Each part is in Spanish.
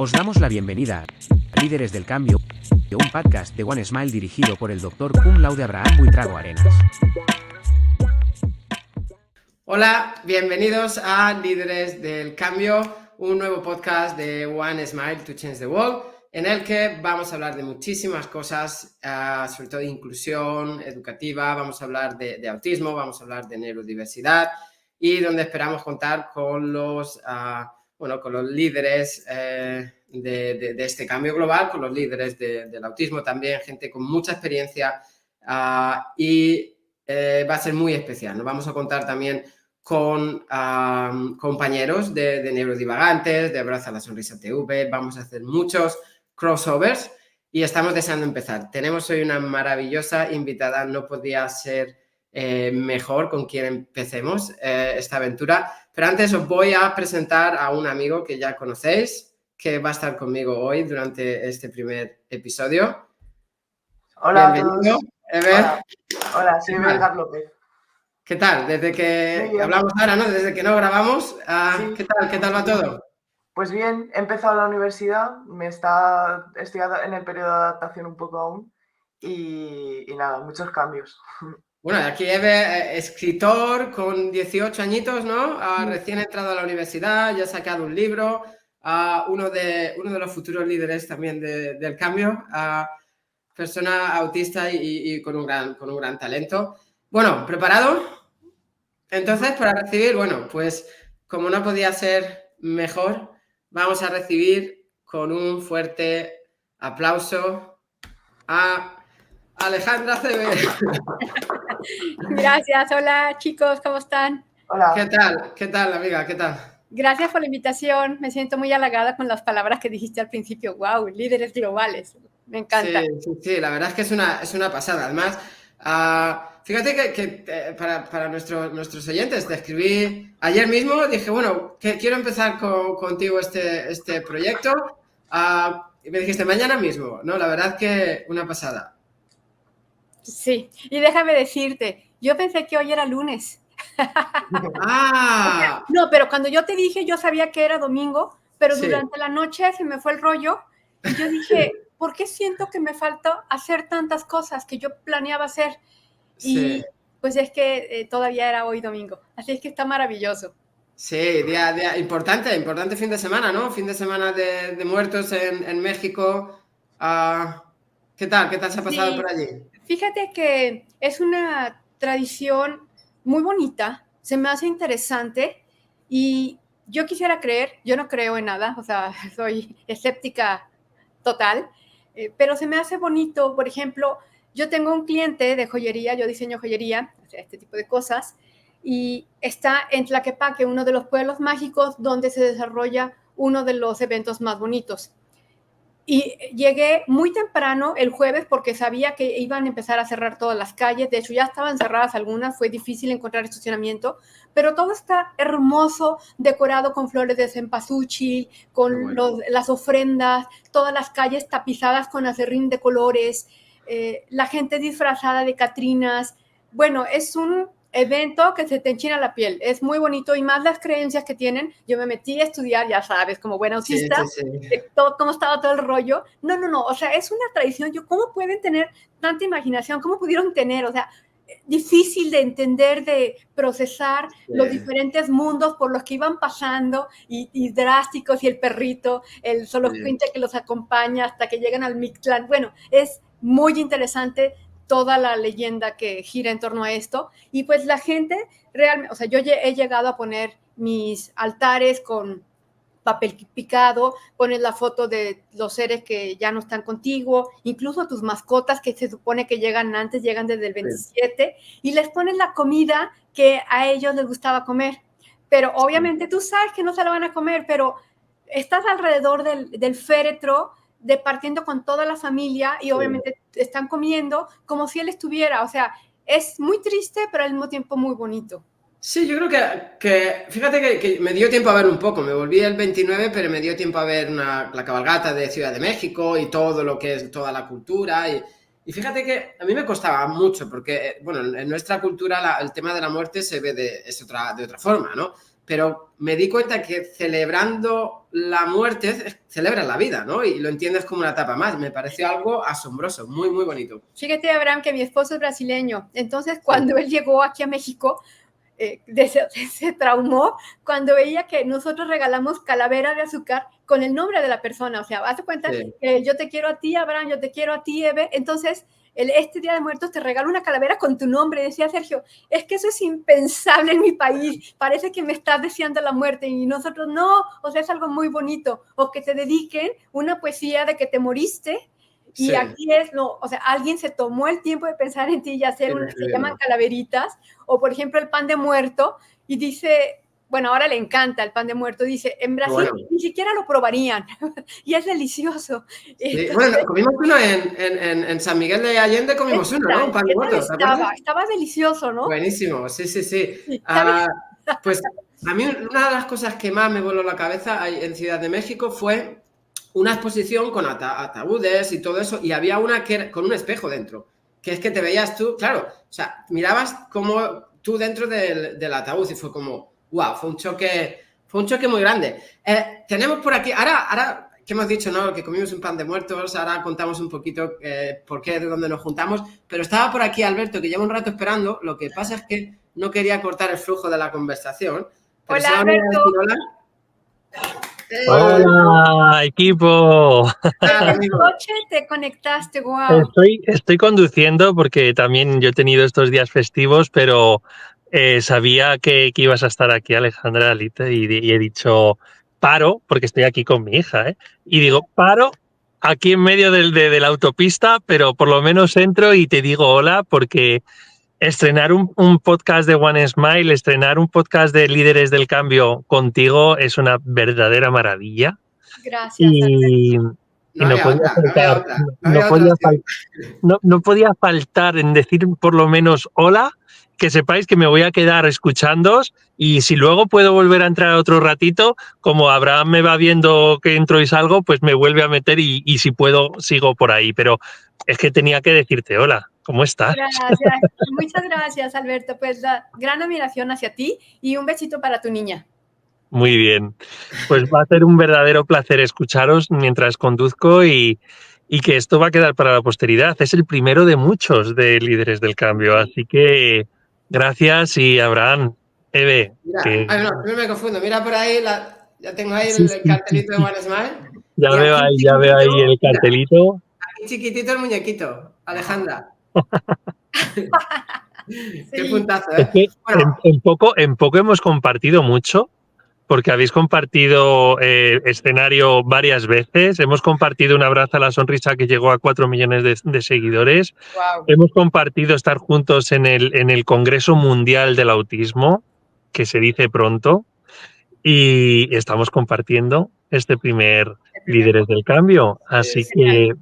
Os damos la bienvenida a Líderes del Cambio, un podcast de One Smile dirigido por el Dr. Cum Laude Abraham Buitrago Arenas. Hola, bienvenidos a Líderes del Cambio, un nuevo podcast de One Smile to Change the World, en el que vamos a hablar de muchísimas cosas, sobre todo de inclusión educativa, vamos a hablar de autismo, vamos a hablar de neurodiversidad y donde esperamos contar con los líderes de este cambio global, con los líderes del autismo también, gente con mucha experiencia y va a ser muy especial. Nos vamos a contar también con compañeros de Neurodivagantes, de Abraza la Sonrisa TV, vamos a hacer muchos crossovers y estamos deseando empezar. Tenemos hoy una maravillosa invitada, no podía ser mejor con quien empecemos esta aventura, pero antes os voy a presentar a un amigo que ya conocéis, que va a estar conmigo hoy durante este primer episodio. Hola bienvenido, a todos. Ever. Hola, soy Edgar López. ¿Qué tal? Desde que hablamos ahora, ¿no? Desde que no grabamos, sí. ¿Qué tal va todo? Pues bien, he empezado la universidad, estoy en el periodo de adaptación un poco aún y nada, muchos cambios. Bueno, aquí Eve, escritor con 18 añitos, ¿no? Recién entrado a la universidad, ya ha sacado un libro, uno de los futuros líderes también del cambio, persona autista y con un gran talento. Bueno, ¿preparado? Entonces, para recibir, bueno, pues como no podía ser mejor, vamos a recibir con un fuerte aplauso a Alejandra CB. Gracias, hola chicos, ¿cómo están? Hola. ¿Qué tal, amiga? ¿Qué tal? Gracias por la invitación, me siento muy halagada con las palabras que dijiste al principio. ¡Wow! Líderes globales, me encanta. Sí, la verdad es que es una pasada. Además, fíjate que para nuestros oyentes te escribí ayer mismo, dije, bueno, que quiero empezar contigo este proyecto, y me dijiste mañana mismo, ¿no? La verdad que una pasada. Sí, y déjame decirte, yo pensé que hoy era lunes. No, pero cuando yo te dije, yo sabía que era domingo, pero sí. Durante la noche se me fue el rollo y yo dije, ¿por qué siento que me falta hacer tantas cosas que yo planeaba hacer? Y pues es que todavía era hoy domingo, así es que está maravilloso. Sí, día importante fin de semana, ¿no? Fin de semana de muertos en México. ¿Qué tal se ha pasado por allí? Fíjate que es una tradición muy bonita, se me hace interesante y yo quisiera creer, yo no creo en nada, o sea, soy escéptica total, pero se me hace bonito. Por ejemplo, yo tengo un cliente de joyería, yo diseño joyería, o sea, este tipo de cosas, y está en Tlaquepaque, uno de los pueblos mágicos donde se desarrolla uno de los eventos más bonitos. Y llegué muy temprano el jueves porque sabía que iban a empezar a cerrar todas las calles. De hecho, ya estaban cerradas algunas, fue difícil encontrar estacionamiento, pero todo está hermoso, decorado con flores de cempasúchil, con las ofrendas, todas las calles tapizadas con acerrín de colores, la gente disfrazada de catrinas. Bueno, es un evento que se te enchina la piel, es muy bonito y más las creencias que tienen. Yo me metí a estudiar, ya sabes, como buena autista, cómo estaba todo el rollo. No, o sea, es una tradición. ¿Cómo pueden tener tanta imaginación? ¿Cómo pudieron tener? O sea, difícil de entender, de procesar los diferentes mundos por los que iban pasando y drásticos, y el perrito, el Xolocuintle que los acompaña hasta que llegan al Mictlán. Bueno, es muy interesante toda la leyenda que gira en torno a esto. Y pues la gente realmente, o sea, yo he llegado a poner mis altares con papel picado, pones la foto de los seres que ya no están contigo, incluso tus mascotas que se supone que llegan antes, llegan desde el 27, y les pones la comida que a ellos les gustaba comer. Pero obviamente tú sabes que no se la van a comer, pero estás alrededor del féretro, departiendo con toda la familia y obviamente están comiendo como si él estuviera. O sea, es muy triste, pero al mismo tiempo muy bonito. Sí, yo creo que fíjate que me dio tiempo a ver un poco, me volví el 29, pero me dio tiempo a ver la cabalgata de Ciudad de México y todo lo que es toda la cultura y fíjate que a mí me costaba mucho porque, bueno, en nuestra cultura el tema de la muerte se ve de otra forma, ¿no? pero me di cuenta que celebrando la muerte celebras la vida, ¿no? Y lo entiendes como una etapa más. Me pareció algo asombroso, muy, muy bonito. Fíjate, Abraham, que mi esposo es brasileño. Entonces, cuando él llegó aquí a México, se traumó cuando veía que nosotros regalamos calavera de azúcar con el nombre de la persona. O sea, hazte cuenta que yo te quiero a ti, Abraham, yo te quiero a ti, Eve. Entonces, este Día de Muertos te regalo una calavera con tu nombre. Decía Sergio, es que eso es impensable en mi país. Parece que me estás deseando la muerte y nosotros no. O sea, es algo muy bonito. O que te dediquen una poesía de que te moriste. Y aquí es, no, o sea, alguien se tomó el tiempo de pensar en ti y hacer se llaman calaveritas, o por ejemplo el pan de muerto, y dice, bueno, ahora le encanta el pan de muerto, dice, en Brasil ni siquiera lo probarían, y es delicioso. Sí. Entonces, bueno, comimos uno en San Miguel de Allende, comimos uno, ¿no? Un pan de muerto. Estaba delicioso, ¿no? Buenísimo, sí. Pues a mí una de las cosas que más me voló la cabeza en Ciudad de México fue una exposición con ataúdes y todo eso, y había una que era con un espejo dentro, que es que te veías tú, claro, o sea, mirabas como tú dentro del ataúd y fue como, wow, fue un choque muy grande. Tenemos por aquí, ahora que hemos dicho, ¿no? Que comimos un pan de muertos, ahora contamos un poquito por qué, de dónde nos juntamos, pero estaba por aquí Alberto, que lleva un rato esperando, lo que pasa es que no quería cortar el flujo de la conversación. Pero hola, Alberto. ¡Hola, equipo! ¿En el coche te conectaste? Wow. Estoy conduciendo porque también yo he tenido estos días festivos, pero sabía que ibas a estar aquí, Alejandra, Alita, y he dicho, paro, porque estoy aquí con mi hija, y digo, paro aquí en medio de la autopista, pero por lo menos entro y te digo hola, porque estrenar un podcast de One Smile, estrenar un podcast de Líderes del Cambio contigo es una verdadera maravilla. Gracias. Y no podía faltar, no podía faltar en decir por lo menos hola, que sepáis que me voy a quedar escuchándoos y si luego puedo volver a entrar otro ratito, como Abraham me va viendo que entro y salgo, pues me vuelve a meter y si puedo sigo por ahí, pero es que tenía que decirte hola. ¿Cómo estás? Gracias. Muchas gracias, Alberto. Pues la gran admiración hacia ti y un besito para tu niña. Muy bien. Pues va a ser un verdadero placer escucharos mientras conduzco y que esto va a quedar para la posteridad. Es el primero de muchos de Líderes del Cambio. Así que gracias y Abraham, Eve. Mira, no me confundo. Mira por ahí, ya tengo ahí el cartelito de One Smile. Ya veo ahí el cartelito. Aquí chiquitito el muñequito, Alejandra. Qué puntazo, Es que en poco hemos compartido mucho, porque habéis compartido escenario varias veces. Hemos compartido un abrazo a la sonrisa que llegó a 4 millones de seguidores. Wow. Hemos compartido estar juntos en el Congreso Mundial del Autismo, que se dice pronto, y estamos compartiendo este primer Líderes del Cambio. Así que...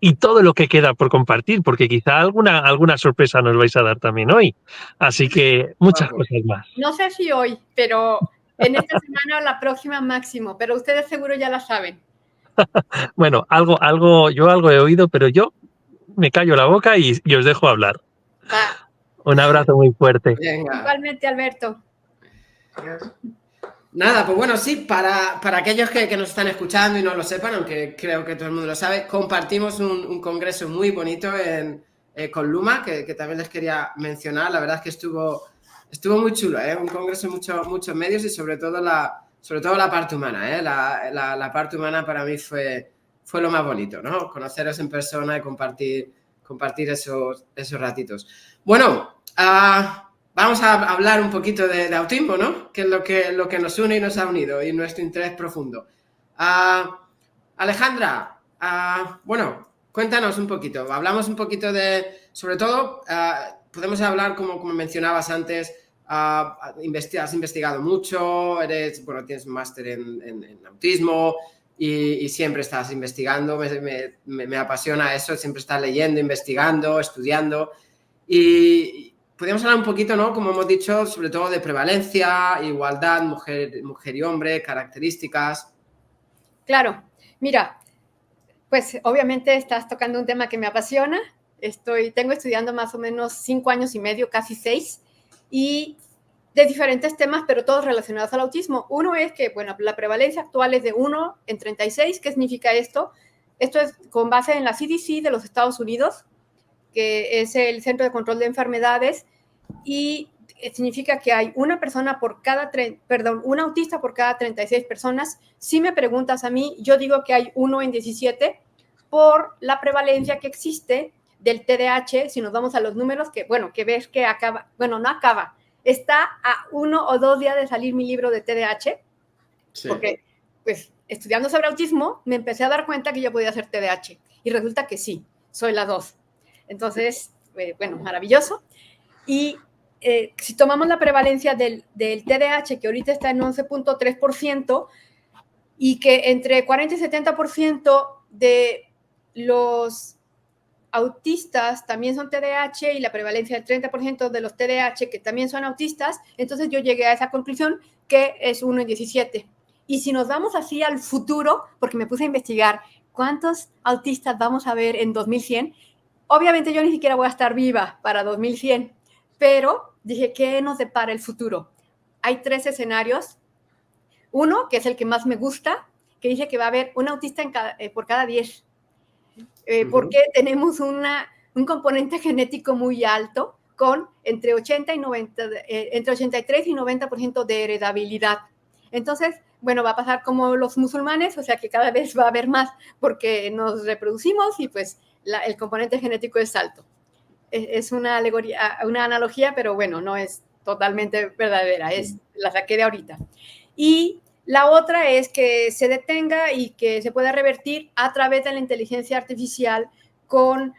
Y todo lo que queda por compartir, porque quizá alguna sorpresa nos vais a dar también hoy. Así que muchas cosas más. No sé si hoy, pero en esta semana o la próxima máximo, pero ustedes seguro ya la saben. Bueno, yo algo he oído, pero yo me callo la boca y os dejo hablar. Va. Un abrazo muy fuerte. Venga. Igualmente, Alberto. Nada, pues bueno, sí, para aquellos que nos están escuchando y no lo sepan, aunque creo que todo el mundo lo sabe, compartimos un congreso muy bonito con Luma, que también les quería mencionar. La verdad es que estuvo muy chulo, un congreso en muchos medios y sobre todo la parte humana. La parte humana para mí fue lo más bonito, ¿no? Conoceros en persona y compartir esos ratitos. Bueno, vamos a hablar un poquito de autismo, ¿no? Que es lo que nos une y nos ha unido y nuestro interés profundo. Alejandra, bueno, cuéntanos un poquito. Hablamos un poquito sobre todo, podemos hablar, como mencionabas antes, has investigado mucho, tienes un máster en autismo y siempre estás investigando. Me apasiona eso, siempre estás leyendo, investigando, estudiando y podríamos hablar un poquito, ¿no? Como hemos dicho, sobre todo de prevalencia, igualdad, mujer y hombre, características. Claro, mira, pues obviamente estás tocando un tema que me apasiona. Tengo estudiando más o menos 5 años y medio, casi 6, y de diferentes temas, pero todos relacionados al autismo. Uno es que, bueno, la prevalencia actual es de 1 en 36. ¿Qué significa esto? Esto es con base en la CDC de los Estados Unidos, que es el Centro de Control de Enfermedades, y significa que hay una persona por cada, un autista por cada 36 personas. Si me preguntas a mí, yo digo que hay 1 en 17 por la prevalencia que existe del TDAH. Si nos vamos a los números, que bueno, que ves que acaba, bueno, no acaba, está a 1 o 2 días de salir mi libro de TDAH, sí. Porque pues estudiando sobre autismo me empecé a dar cuenta que yo podía hacer TDAH y resulta que sí, soy la 2. Entonces, bueno, maravilloso. Y si tomamos la prevalencia del TDAH, que ahorita está en 11.3%, y que entre 40 y 70% de los autistas también son TDAH y la prevalencia del 30% de los TDAH que también son autistas, entonces yo llegué a esa conclusión que es 1 en 17. Y si nos vamos así al futuro, porque me puse a investigar cuántos autistas vamos a ver en 2100, obviamente yo ni siquiera voy a estar viva para 2100, pero dije, ¿qué nos depara el futuro? Hay 3 escenarios. Uno, que es el que más me gusta, que dice que va a haber un autista por cada 10. Porque tenemos un componente genético muy alto con entre 83 y 90% de heredabilidad. Entonces, bueno, va a pasar como los musulmanes, o sea que cada vez va a haber más porque nos reproducimos y pues el componente genético es alto. Es una alegoría, una analogía, pero bueno, no es totalmente verdadera, la saqué de ahorita. Y la otra es que se detenga y que se pueda revertir a través de la inteligencia artificial con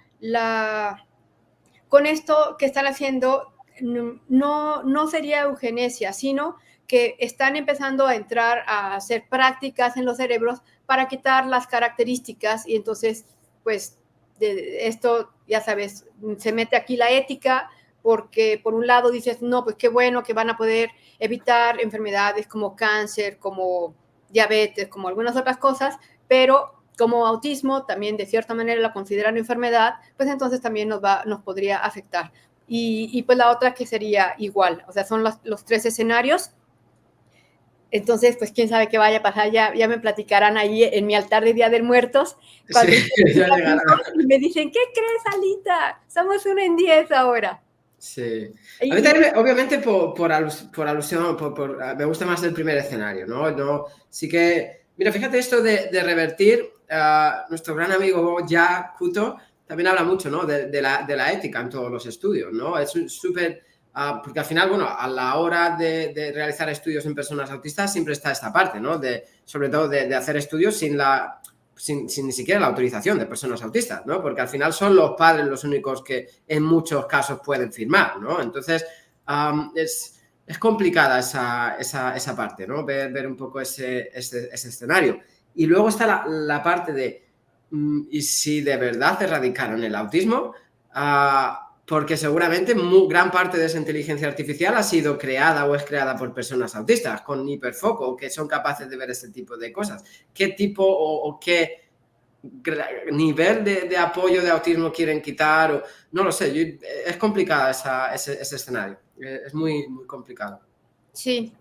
esto que están haciendo. No sería eugenesia, sino que están empezando a entrar a hacer prácticas en los cerebros para quitar las características y entonces, pues, de esto, ya sabes, se mete aquí la ética, porque por un lado dices, no, pues qué bueno que van a poder evitar enfermedades como cáncer, como diabetes, como algunas otras cosas, pero como autismo también de cierta manera la consideran enfermedad, pues entonces también nos podría afectar. Y pues la otra que sería igual, o sea, son los 3 escenarios. Entonces, pues quién sabe qué vaya a pasar, ya me platicarán ahí en mi altar de Día de Muertos. Cuando sí, y me dicen, ¿qué crees, Alita? Somos 1 en 10 ahora. Sí. A mí también, obviamente, por alusión, me gusta más el primer escenario, ¿no? Sí que, mira, fíjate esto de revertir, nuestro gran amigo Jack Couto también habla mucho, ¿no? De la ética en todos los estudios, ¿no? Es súper... porque al final, bueno, a la hora de realizar estudios en personas autistas siempre está esta parte, ¿no? Sobre todo de hacer estudios sin ni siquiera la autorización de personas autistas, ¿no? Porque al final son los padres los únicos que en muchos casos pueden firmar, ¿no? Entonces, es complicada esa parte, ¿no? Ver un poco ese escenario. Y luego está la parte de, ¿y si de verdad erradicaron el autismo? Porque seguramente gran parte de esa inteligencia artificial ha sido creada o es creada por personas autistas con hiperfoco que son capaces de ver ese tipo de cosas. ¿Qué tipo o qué nivel de apoyo de autismo quieren quitar? No lo sé, es complicado ese escenario, es muy, muy complicado. Sí,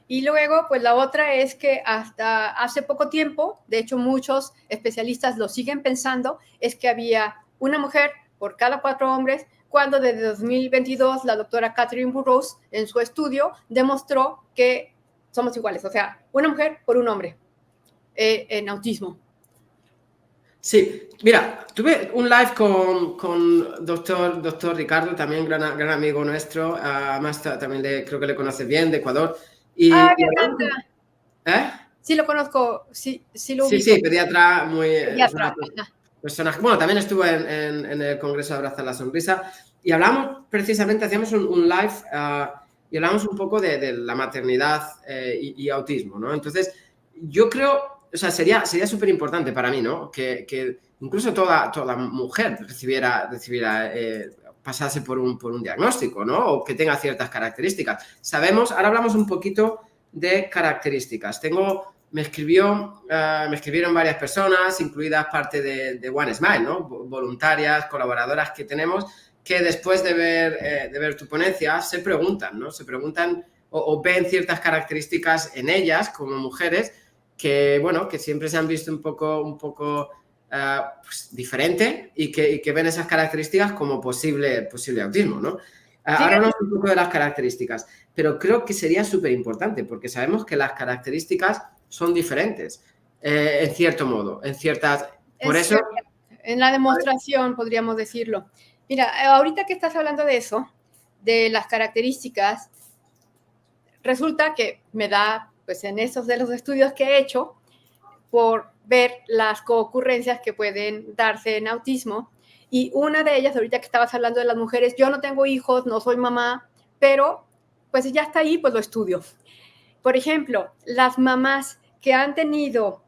y luego pues la otra es que hasta hace poco tiempo, de hecho muchos especialistas lo siguen pensando, es que había una mujer por cada 4 hombres, cuando desde 2022 la doctora Catherine Burrows en su estudio demostró que somos iguales, o sea, una mujer por un hombre en autismo. Sí, mira, tuve un live con doctor Ricardo, también gran amigo nuestro, además también creo que le conoces bien, de Ecuador. ¡Me encanta! ¿Eh? Sí, lo conozco, sí lo ubico. Sí, pediatra, muy... Pediatra. Personaje. Bueno, también estuvo en el Congreso de Abrazar la Sonrisa y hablamos precisamente, hacíamos un live y hablamos un poco de la maternidad y autismo, ¿no? Entonces, yo creo, o sea, sería súper importante para mí, ¿no? Que incluso toda mujer pasase por un diagnóstico, ¿no? O que tenga ciertas características. Ahora hablamos un poquito de características. Me escribieron varias personas, incluidas parte de One Smile, ¿no? Voluntarias, colaboradoras que tenemos, que después de ver tu ponencia se preguntan, ¿no? Se preguntan o ven ciertas características en ellas como mujeres que, bueno, que siempre se han visto un poco pues, diferente y que ven esas características como posible autismo, ¿no? Ahora hablamos un poco de las características, pero creo que sería súper importante porque sabemos que las características son diferentes, en cierto modo, en ciertas... Por Es eso... cierto. En la demostración, podríamos decirlo. Mira, ahorita que estás hablando de eso, de las características, resulta que me da, pues en esos de los estudios que he hecho, por ver las coocurrencias que pueden darse en autismo. Y una de ellas, ahorita que estabas hablando de las mujeres, yo no tengo hijos, no soy mamá, pero pues ya está ahí, pues lo estudio. Por ejemplo, las mamás que han tenido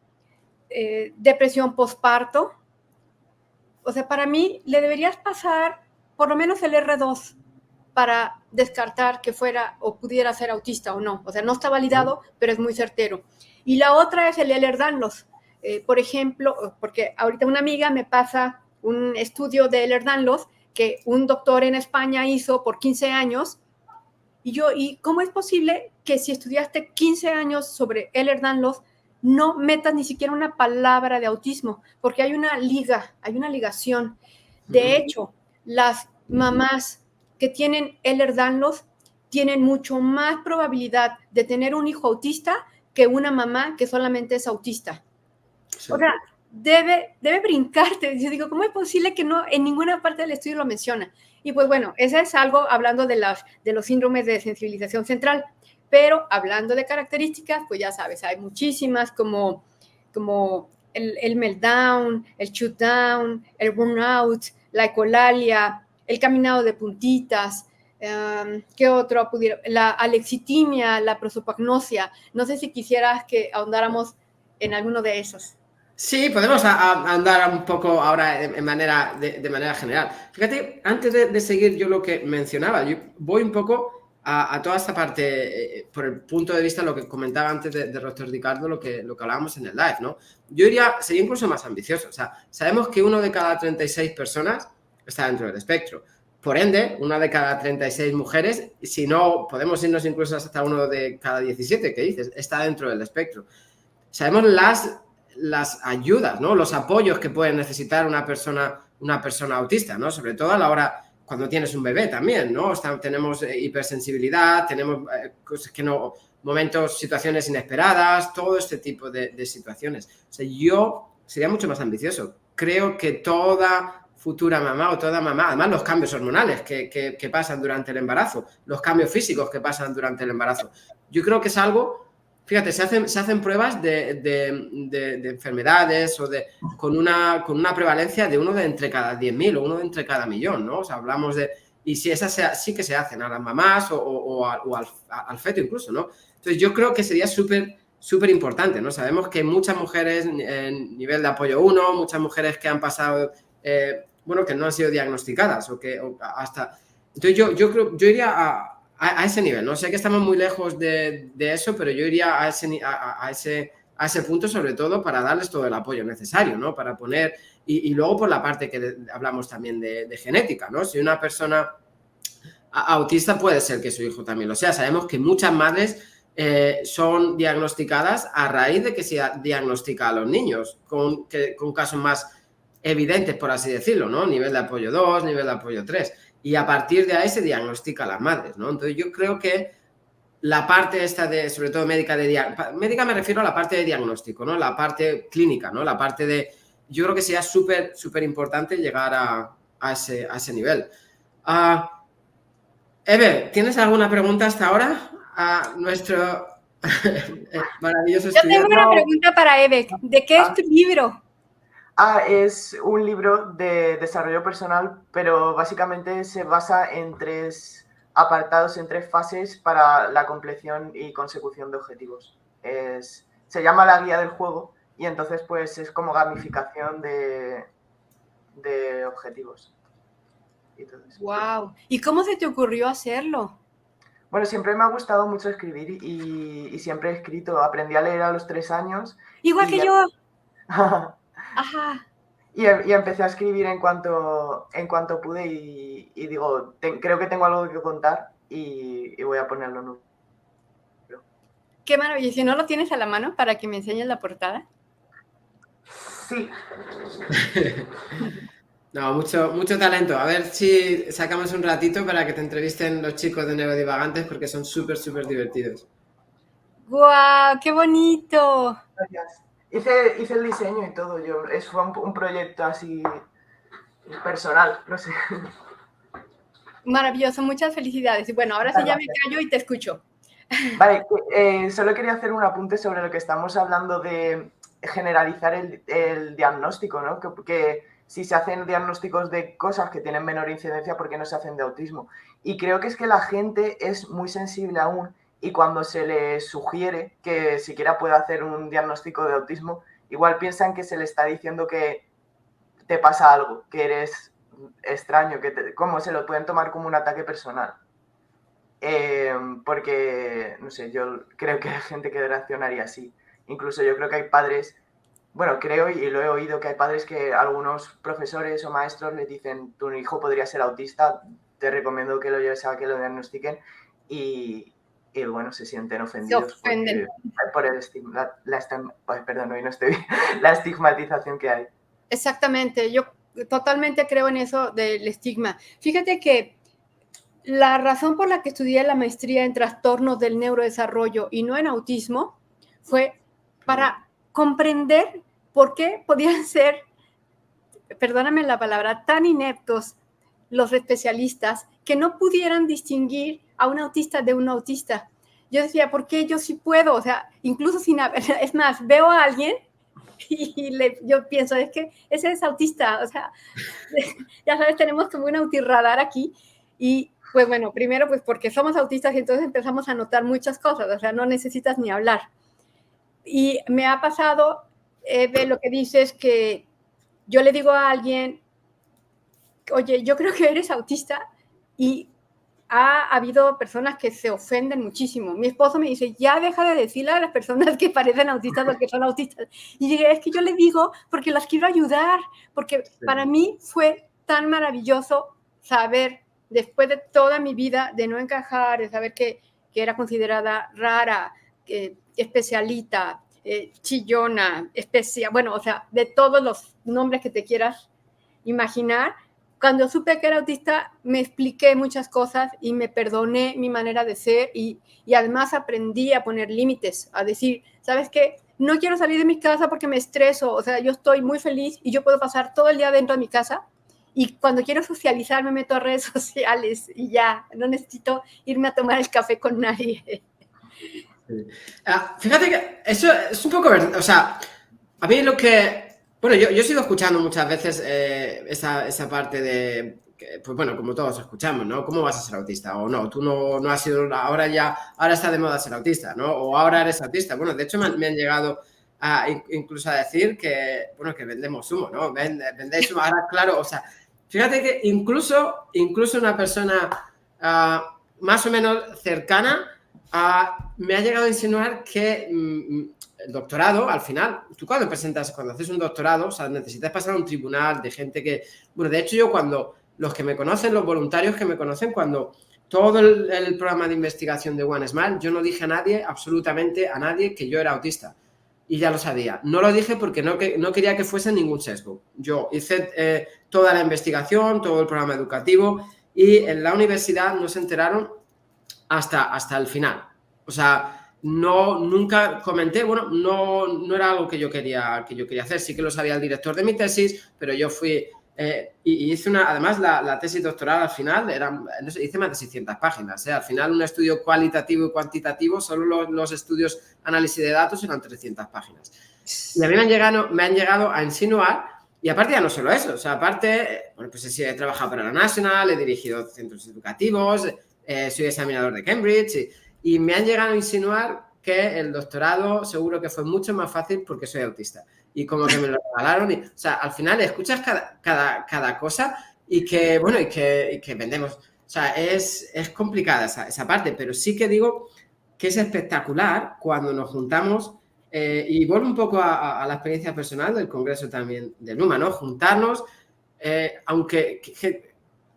depresión postparto, o sea, para mí le deberías pasar por lo menos el R2 para descartar que fuera o pudiera ser autista o no. O sea, no está validado, pero es muy certero. Y la otra es el Ehlers-Danlos. Por ejemplo, porque ahorita una amiga me pasa un estudio de Ehlers-Danlos que un doctor en España hizo por 15 años. ¿Y cómo es posible que si estudiaste 15 años sobre Ehlers-Danlos no metas ni siquiera una palabra de autismo? Porque hay una ligación. De hecho, las mamás que tienen Ehlers-Danlos tienen mucho más probabilidad de tener un hijo autista que una mamá que solamente es autista. Sí. O sea, debe brincarte. Yo digo, ¿cómo es posible que no en ninguna parte del estudio lo menciona? Y pues bueno, ese es algo hablando de los síndromes de sensibilización central. Pero hablando de características, pues ya sabes, hay muchísimas como el meltdown, el shutdown, el burnout, la ecolalia, el caminado de puntitas, ¿qué otro pudiera? La alexitimia, la prosopagnosia. No sé si quisieras que ahondáramos en alguno de esos. Sí, podemos andar un poco ahora de manera general. Fíjate, antes de seguir yo lo que mencionaba, yo voy un poco a toda esta parte por el punto de vista de lo que comentaba antes de Dr. Ricardo, lo que hablábamos en el live, ¿no? Yo sería incluso más ambicioso. O sea, sabemos que 1 de cada 36 personas está dentro del espectro. Por ende, 1 de cada 36 mujeres, si no, podemos irnos incluso hasta 1 de cada 17, que dices, está dentro del espectro. Sabemos las ayudas, ¿no? Los apoyos que puede necesitar una persona autista, ¿no? Sobre todo a la hora cuando tienes un bebé también, ¿no? Tenemos hipersensibilidad, tenemos cosas que no, momentos, situaciones inesperadas, todo este tipo de situaciones. O sea, yo sería mucho más ambicioso. Creo que toda futura mamá o toda mamá, además los cambios hormonales que pasan durante el embarazo, los cambios físicos que pasan durante el embarazo, yo creo que es algo... Fíjate, se hacen pruebas de enfermedades o con una prevalencia de 1 de entre cada 10.000 o 1 de entre cada millón, ¿no? O sea, hablamos de... Y si esas sí que se hacen a las mamás o al feto incluso, ¿no? Entonces yo creo que sería súper importante, ¿no? Sabemos que muchas mujeres en nivel de apoyo 1, muchas mujeres que han pasado, bueno, que no han sido diagnosticadas o hasta... Entonces yo iría a ese nivel, ¿no? Sé que estamos muy lejos de eso, pero yo iría a ese punto, sobre todo para darles todo el apoyo necesario, ¿no? Para poner... Y luego por la parte que hablamos también de genética, ¿no? Si una persona autista puede ser que su hijo también lo sea. Sabemos que muchas madres son diagnosticadas a raíz de que se diagnostica a los niños, con casos más evidentes, por así decirlo, ¿no? Nivel de apoyo 2, nivel de apoyo 3. Y a partir de ahí se diagnostica a las madres, ¿no? Entonces yo creo que la parte esta de, sobre todo médica me refiero a la parte de diagnóstico, ¿no? La parte clínica, ¿no? La parte de, yo creo que sería súper importante llegar a ese nivel. Eve, ¿tienes alguna pregunta hasta ahora a nuestro maravilloso estudiante? Yo tengo una pregunta para Eve. ¿De qué es tu libro? Es un libro de desarrollo personal, pero básicamente se basa en 3 apartados, en 3 fases para la compleción y consecución de objetivos. Se llama la guía del juego y entonces pues es como gamificación de objetivos. ¡Wow! ¿Y cómo se te ocurrió hacerlo? Bueno, siempre me ha gustado mucho escribir y siempre he escrito. Aprendí a leer a los 3 años. Igual que yo. Ajá. Y empecé a escribir en cuanto pude y digo, creo que tengo algo que contar y voy a ponerlo en un Qué maravilla. Si no lo tienes a la mano para que me enseñes la portada. Sí. No, mucho talento. A ver si sacamos un ratito para que te entrevisten los chicos de Neurodivagantes porque son súper, súper divertidos. ¡Guau! ¡Qué bonito! Gracias. Hice el diseño y todo. Fue un proyecto así personal, no sé. Maravilloso, muchas felicidades. Y bueno, ahora sí ya me callo y te escucho. Vale, solo quería hacer un apunte sobre lo que estamos hablando de generalizar el diagnóstico, ¿no? Que si se hacen diagnósticos de cosas que tienen menor incidencia, ¿por qué no se hacen de autismo? Y creo que es que la gente es muy sensible aún y cuando se le sugiere que siquiera puede hacer un diagnóstico de autismo, igual piensan que se le está diciendo que te pasa algo, que eres extraño, ¿cómo se lo pueden tomar como un ataque personal? Porque, no sé, yo creo que hay gente que reaccionaría así. Incluso yo creo que hay padres, bueno, creo y lo he oído que hay padres que algunos profesores o maestros les dicen, tu hijo podría ser autista, te recomiendo que lo lleves a que lo diagnostiquen y bueno, se sienten ofendidos Se ofenden. por el estigma, perdón, hoy no estoy bien, la estigmatización que hay. Exactamente, yo totalmente creo en eso del estigma. Fíjate que la razón por la que estudié la maestría en trastornos del neurodesarrollo y no en autismo fue para comprender por qué podían ser, perdóname la palabra, tan ineptos los especialistas que no pudieran distinguir a un autista de un autista. Yo decía, ¿por qué yo sí puedo? O sea, incluso sin haber, es más, veo a alguien y yo pienso, es que ese es autista, o sea, ya sabes, tenemos como un autirradar aquí y pues bueno, primero pues porque somos autistas y entonces empezamos a notar muchas cosas, o sea, no necesitas ni hablar. Y me ha pasado, Eve, lo que dices que yo le digo a alguien, oye, yo creo que eres autista y ha habido personas que se ofenden muchísimo. Mi esposo me dice, ya deja de decirle a las personas que parecen autistas porque son autistas. Y dije, es que yo le digo porque las quiero ayudar, porque para mí fue tan maravilloso saber, después de toda mi vida, de no encajar, de saber que era considerada rara, especialita, chillona, especial, bueno, o sea, de todos los nombres que te quieras imaginar. Cuando supe que era autista, me expliqué muchas cosas y me perdoné mi manera de ser y además aprendí a poner límites, a decir, ¿sabes qué? No quiero salir de mi casa porque me estreso, o sea, yo estoy muy feliz y yo puedo pasar todo el día dentro de mi casa y cuando quiero socializar me meto a redes sociales y ya, no necesito irme a tomar el café con nadie. Fíjate que eso es un poco verdad, o sea, a mí lo que... Bueno, yo he ido escuchando muchas veces esa parte de, pues bueno, como todos escuchamos, ¿no? ¿Cómo vas a ser autista? O no, tú no has sido, ahora está de moda ser autista, ¿no? O ahora eres autista. Bueno, de hecho me han llegado incluso a decir que, bueno, que vendemos humo, ¿no? Vendéis humo. Ahora, claro, o sea, fíjate que incluso una persona más o menos cercana me ha llegado a insinuar que... el doctorado, al final, tú cuando haces un doctorado, o sea, necesitas pasar a un tribunal de gente que... Bueno, de hecho yo los que me conocen, los voluntarios que me conocen, cuando todo el programa de investigación de One Smile, yo no dije a nadie, absolutamente a nadie, que yo era autista. Y ya lo sabía. No lo dije porque no quería que fuese ningún sesgo. Yo hice toda la investigación, todo el programa educativo y en la universidad no se enteraron hasta el final. O sea... nunca comenté, bueno, no era algo que yo quería hacer, sí que lo sabía el director de mi tesis, pero yo fui y hice además la tesis doctoral al final, hice más de 600 páginas, al final un estudio cualitativo y cuantitativo, solo los estudios análisis de datos eran 300 páginas. Y a mí me han llegado a insinuar, y aparte ya no solo eso, o sea, aparte, bueno, pues he trabajado para la National, he dirigido centros educativos, soy examinador de Cambridge y me han llegado a insinuar que el doctorado seguro que fue mucho más fácil porque soy autista. Y como que me lo regalaron. O sea, al final escuchas cada cosa y que, bueno, y que vendemos. O sea, es complicada esa parte, pero sí que digo que es espectacular cuando nos juntamos y vuelvo un poco a la experiencia personal del congreso también de Numa, ¿no? Juntarnos, aunque...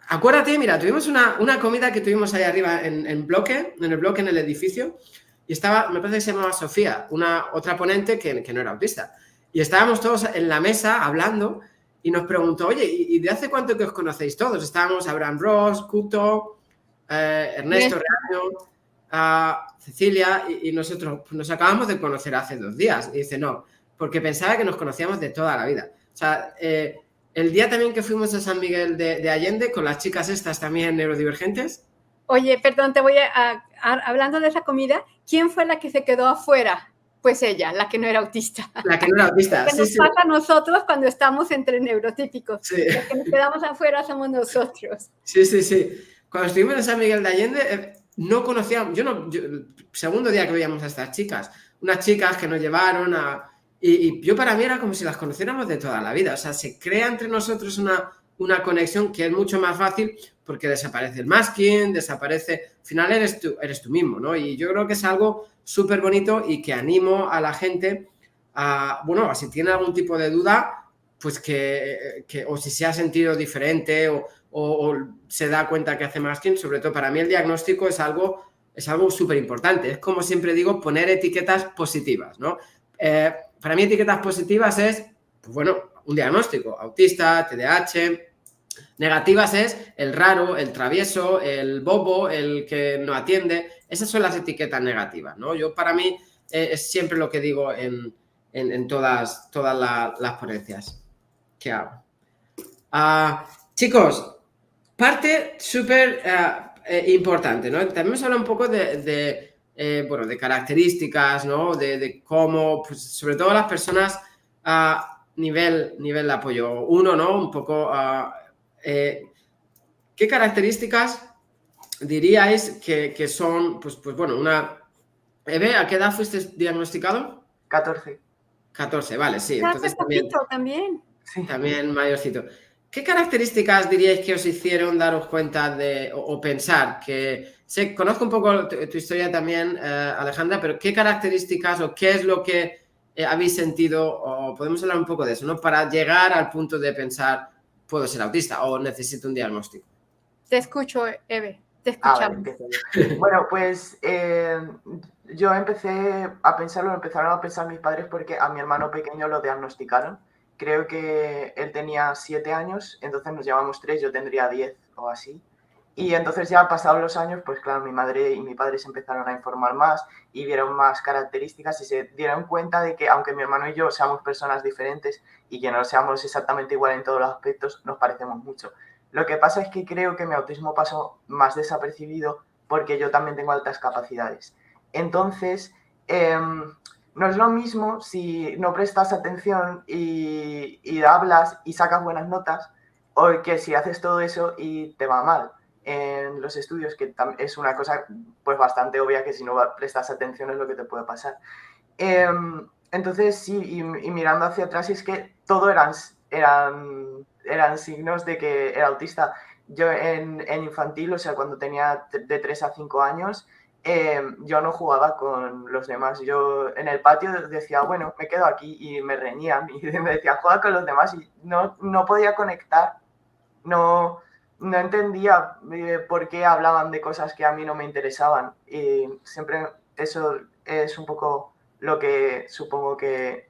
Acuérdate, mira, tuvimos una comida que tuvimos ahí arriba en el bloque, en el edificio, y estaba, me parece que se llamaba Sofía, otra ponente que no era autista. Y estábamos todos en la mesa hablando y nos preguntó, oye, ¿y de hace cuánto que os conocéis todos? Estábamos Abraham Ross, Kuto, Ernesto Reaño, Cecilia, y nosotros pues, nos acabamos de conocer hace 2 días. Y dice, no, porque pensaba que nos conocíamos de toda la vida. O sea, el día también que fuimos a San Miguel de Allende con las chicas estas también neurodivergentes. Oye, perdón, te voy hablando de esa comida, ¿quién fue la que se quedó afuera? Pues ella, la que no era autista. La que no era autista, ¿Qué nos pasa a nosotros cuando estamos entre neurotípicos? Sí. Los que nos quedamos afuera somos nosotros. Sí. Cuando estuvimos en San Miguel de Allende, no conocíamos, segundo día que veíamos a estas chicas, unas chicas que nos llevaron y yo para mí era como si las conociéramos de toda la vida. O sea, se crea entre nosotros una conexión que es mucho más fácil porque desaparece el masking, desaparece, al final eres tú mismo, ¿no? Y yo creo que es algo súper bonito y que animo a la gente a si tiene algún tipo de duda, pues que o si se ha sentido diferente o se da cuenta que hace masking, sobre todo para mí el diagnóstico es algo súper importante. Es como siempre digo, poner etiquetas positivas, ¿no? Para mí etiquetas positivas es, pues bueno, un diagnóstico, autista, TDAH. Negativas es el raro, el travieso, el bobo, el que no atiende. Esas son las etiquetas negativas, ¿no? Yo para mí es siempre lo que digo en todas las ponencias que hago. Chicos, parte súper importante, ¿no? También hemos hablado un poco de características, ¿no? De cómo, pues, sobre todo las personas nivel de apoyo 1, ¿no? Un poco... ¿qué características diríais que son, pues bueno, Eve, ¿a qué edad fuiste diagnosticado? 14. 14, vale, sí. Entonces también. Sí. También mayorcito. ¿Qué características diríais que os hicieron daros cuenta o pensar que... conozco un poco tu historia también, Alejandra, pero ¿qué características o qué es lo que habéis sentido, o podemos hablar un poco de eso, ¿no? Para llegar al punto de pensar, puedo ser autista o necesito un diagnóstico. Te escucho, Eve, te escuchamos. Vale, bueno, pues yo empecé a pensarlo, empezaron a pensar mis padres porque a mi hermano pequeño lo diagnosticaron. Creo que él tenía 7 años, entonces nos llevamos 3, yo tendría 10 o así. Y entonces ya pasados los años, pues claro, mi madre y mi padre se empezaron a informar más y vieron más características y se dieron cuenta de que aunque mi hermano y yo seamos personas diferentes y que no seamos exactamente igual en todos los aspectos, nos parecemos mucho. Lo que pasa es que creo que mi autismo pasó más desapercibido porque yo también tengo altas capacidades. Entonces, no es lo mismo si no prestas atención y hablas y sacas buenas notas o que si haces todo eso y te va mal en los estudios, que es una cosa pues bastante obvia que si no prestas atención es lo que te puede pasar. Entonces sí, y mirando hacia atrás es que todo eran signos de que era autista. Yo en infantil, o sea, cuando tenía de 3 a 5 años, yo no jugaba con los demás. Yo en el patio decía, bueno, me quedo aquí y me reñían y me decían, juega con los demás y no podía conectar. No entendía por qué hablaban de cosas que a mí no me interesaban y siempre eso es un poco lo que supongo que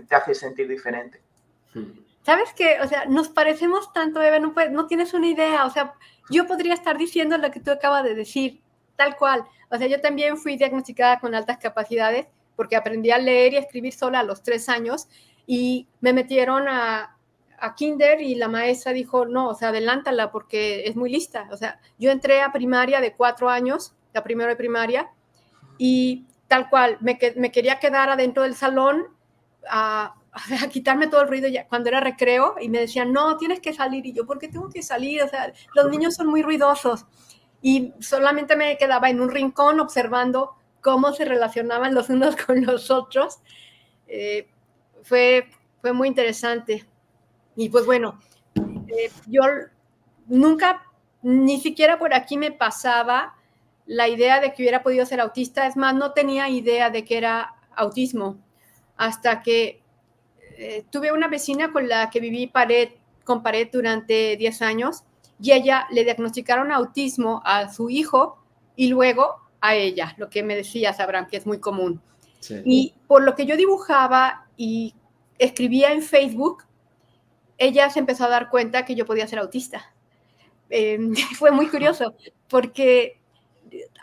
te hace sentir diferente. ¿Sabes qué? O sea, nos parecemos tanto, Eve, no tienes una idea. O sea, yo podría estar diciendo lo que tú acabas de decir, tal cual. O sea, yo también fui diagnosticada con altas capacidades porque aprendí a leer y a escribir sola a los 3 años y me metieron a kinder y la maestra dijo, no, o sea, adelántala porque es muy lista. O sea, yo entré a primaria de 4 años, la primera de primaria, y tal cual, me quería quedar adentro del salón a quitarme todo el ruido ya, cuando era recreo, y me decían, no, tienes que salir. Y yo, ¿por qué tengo que salir? O sea, los niños son muy ruidosos. Y solamente me quedaba en un rincón observando cómo se relacionaban los unos con los otros. Fue muy interesante. Y pues bueno, yo nunca, ni siquiera por aquí me pasaba la idea de que hubiera podido ser autista. Es más, no tenía idea de que era autismo hasta que tuve una vecina con la que viví pared con pared durante 10 años y ella le diagnosticaron autismo a su hijo y luego a ella, lo que me decías, Abraham, que es muy común. Sí. Y por lo que yo dibujaba y escribía en Facebook, ella se empezó a dar cuenta que yo podía ser autista. Fue muy curioso, porque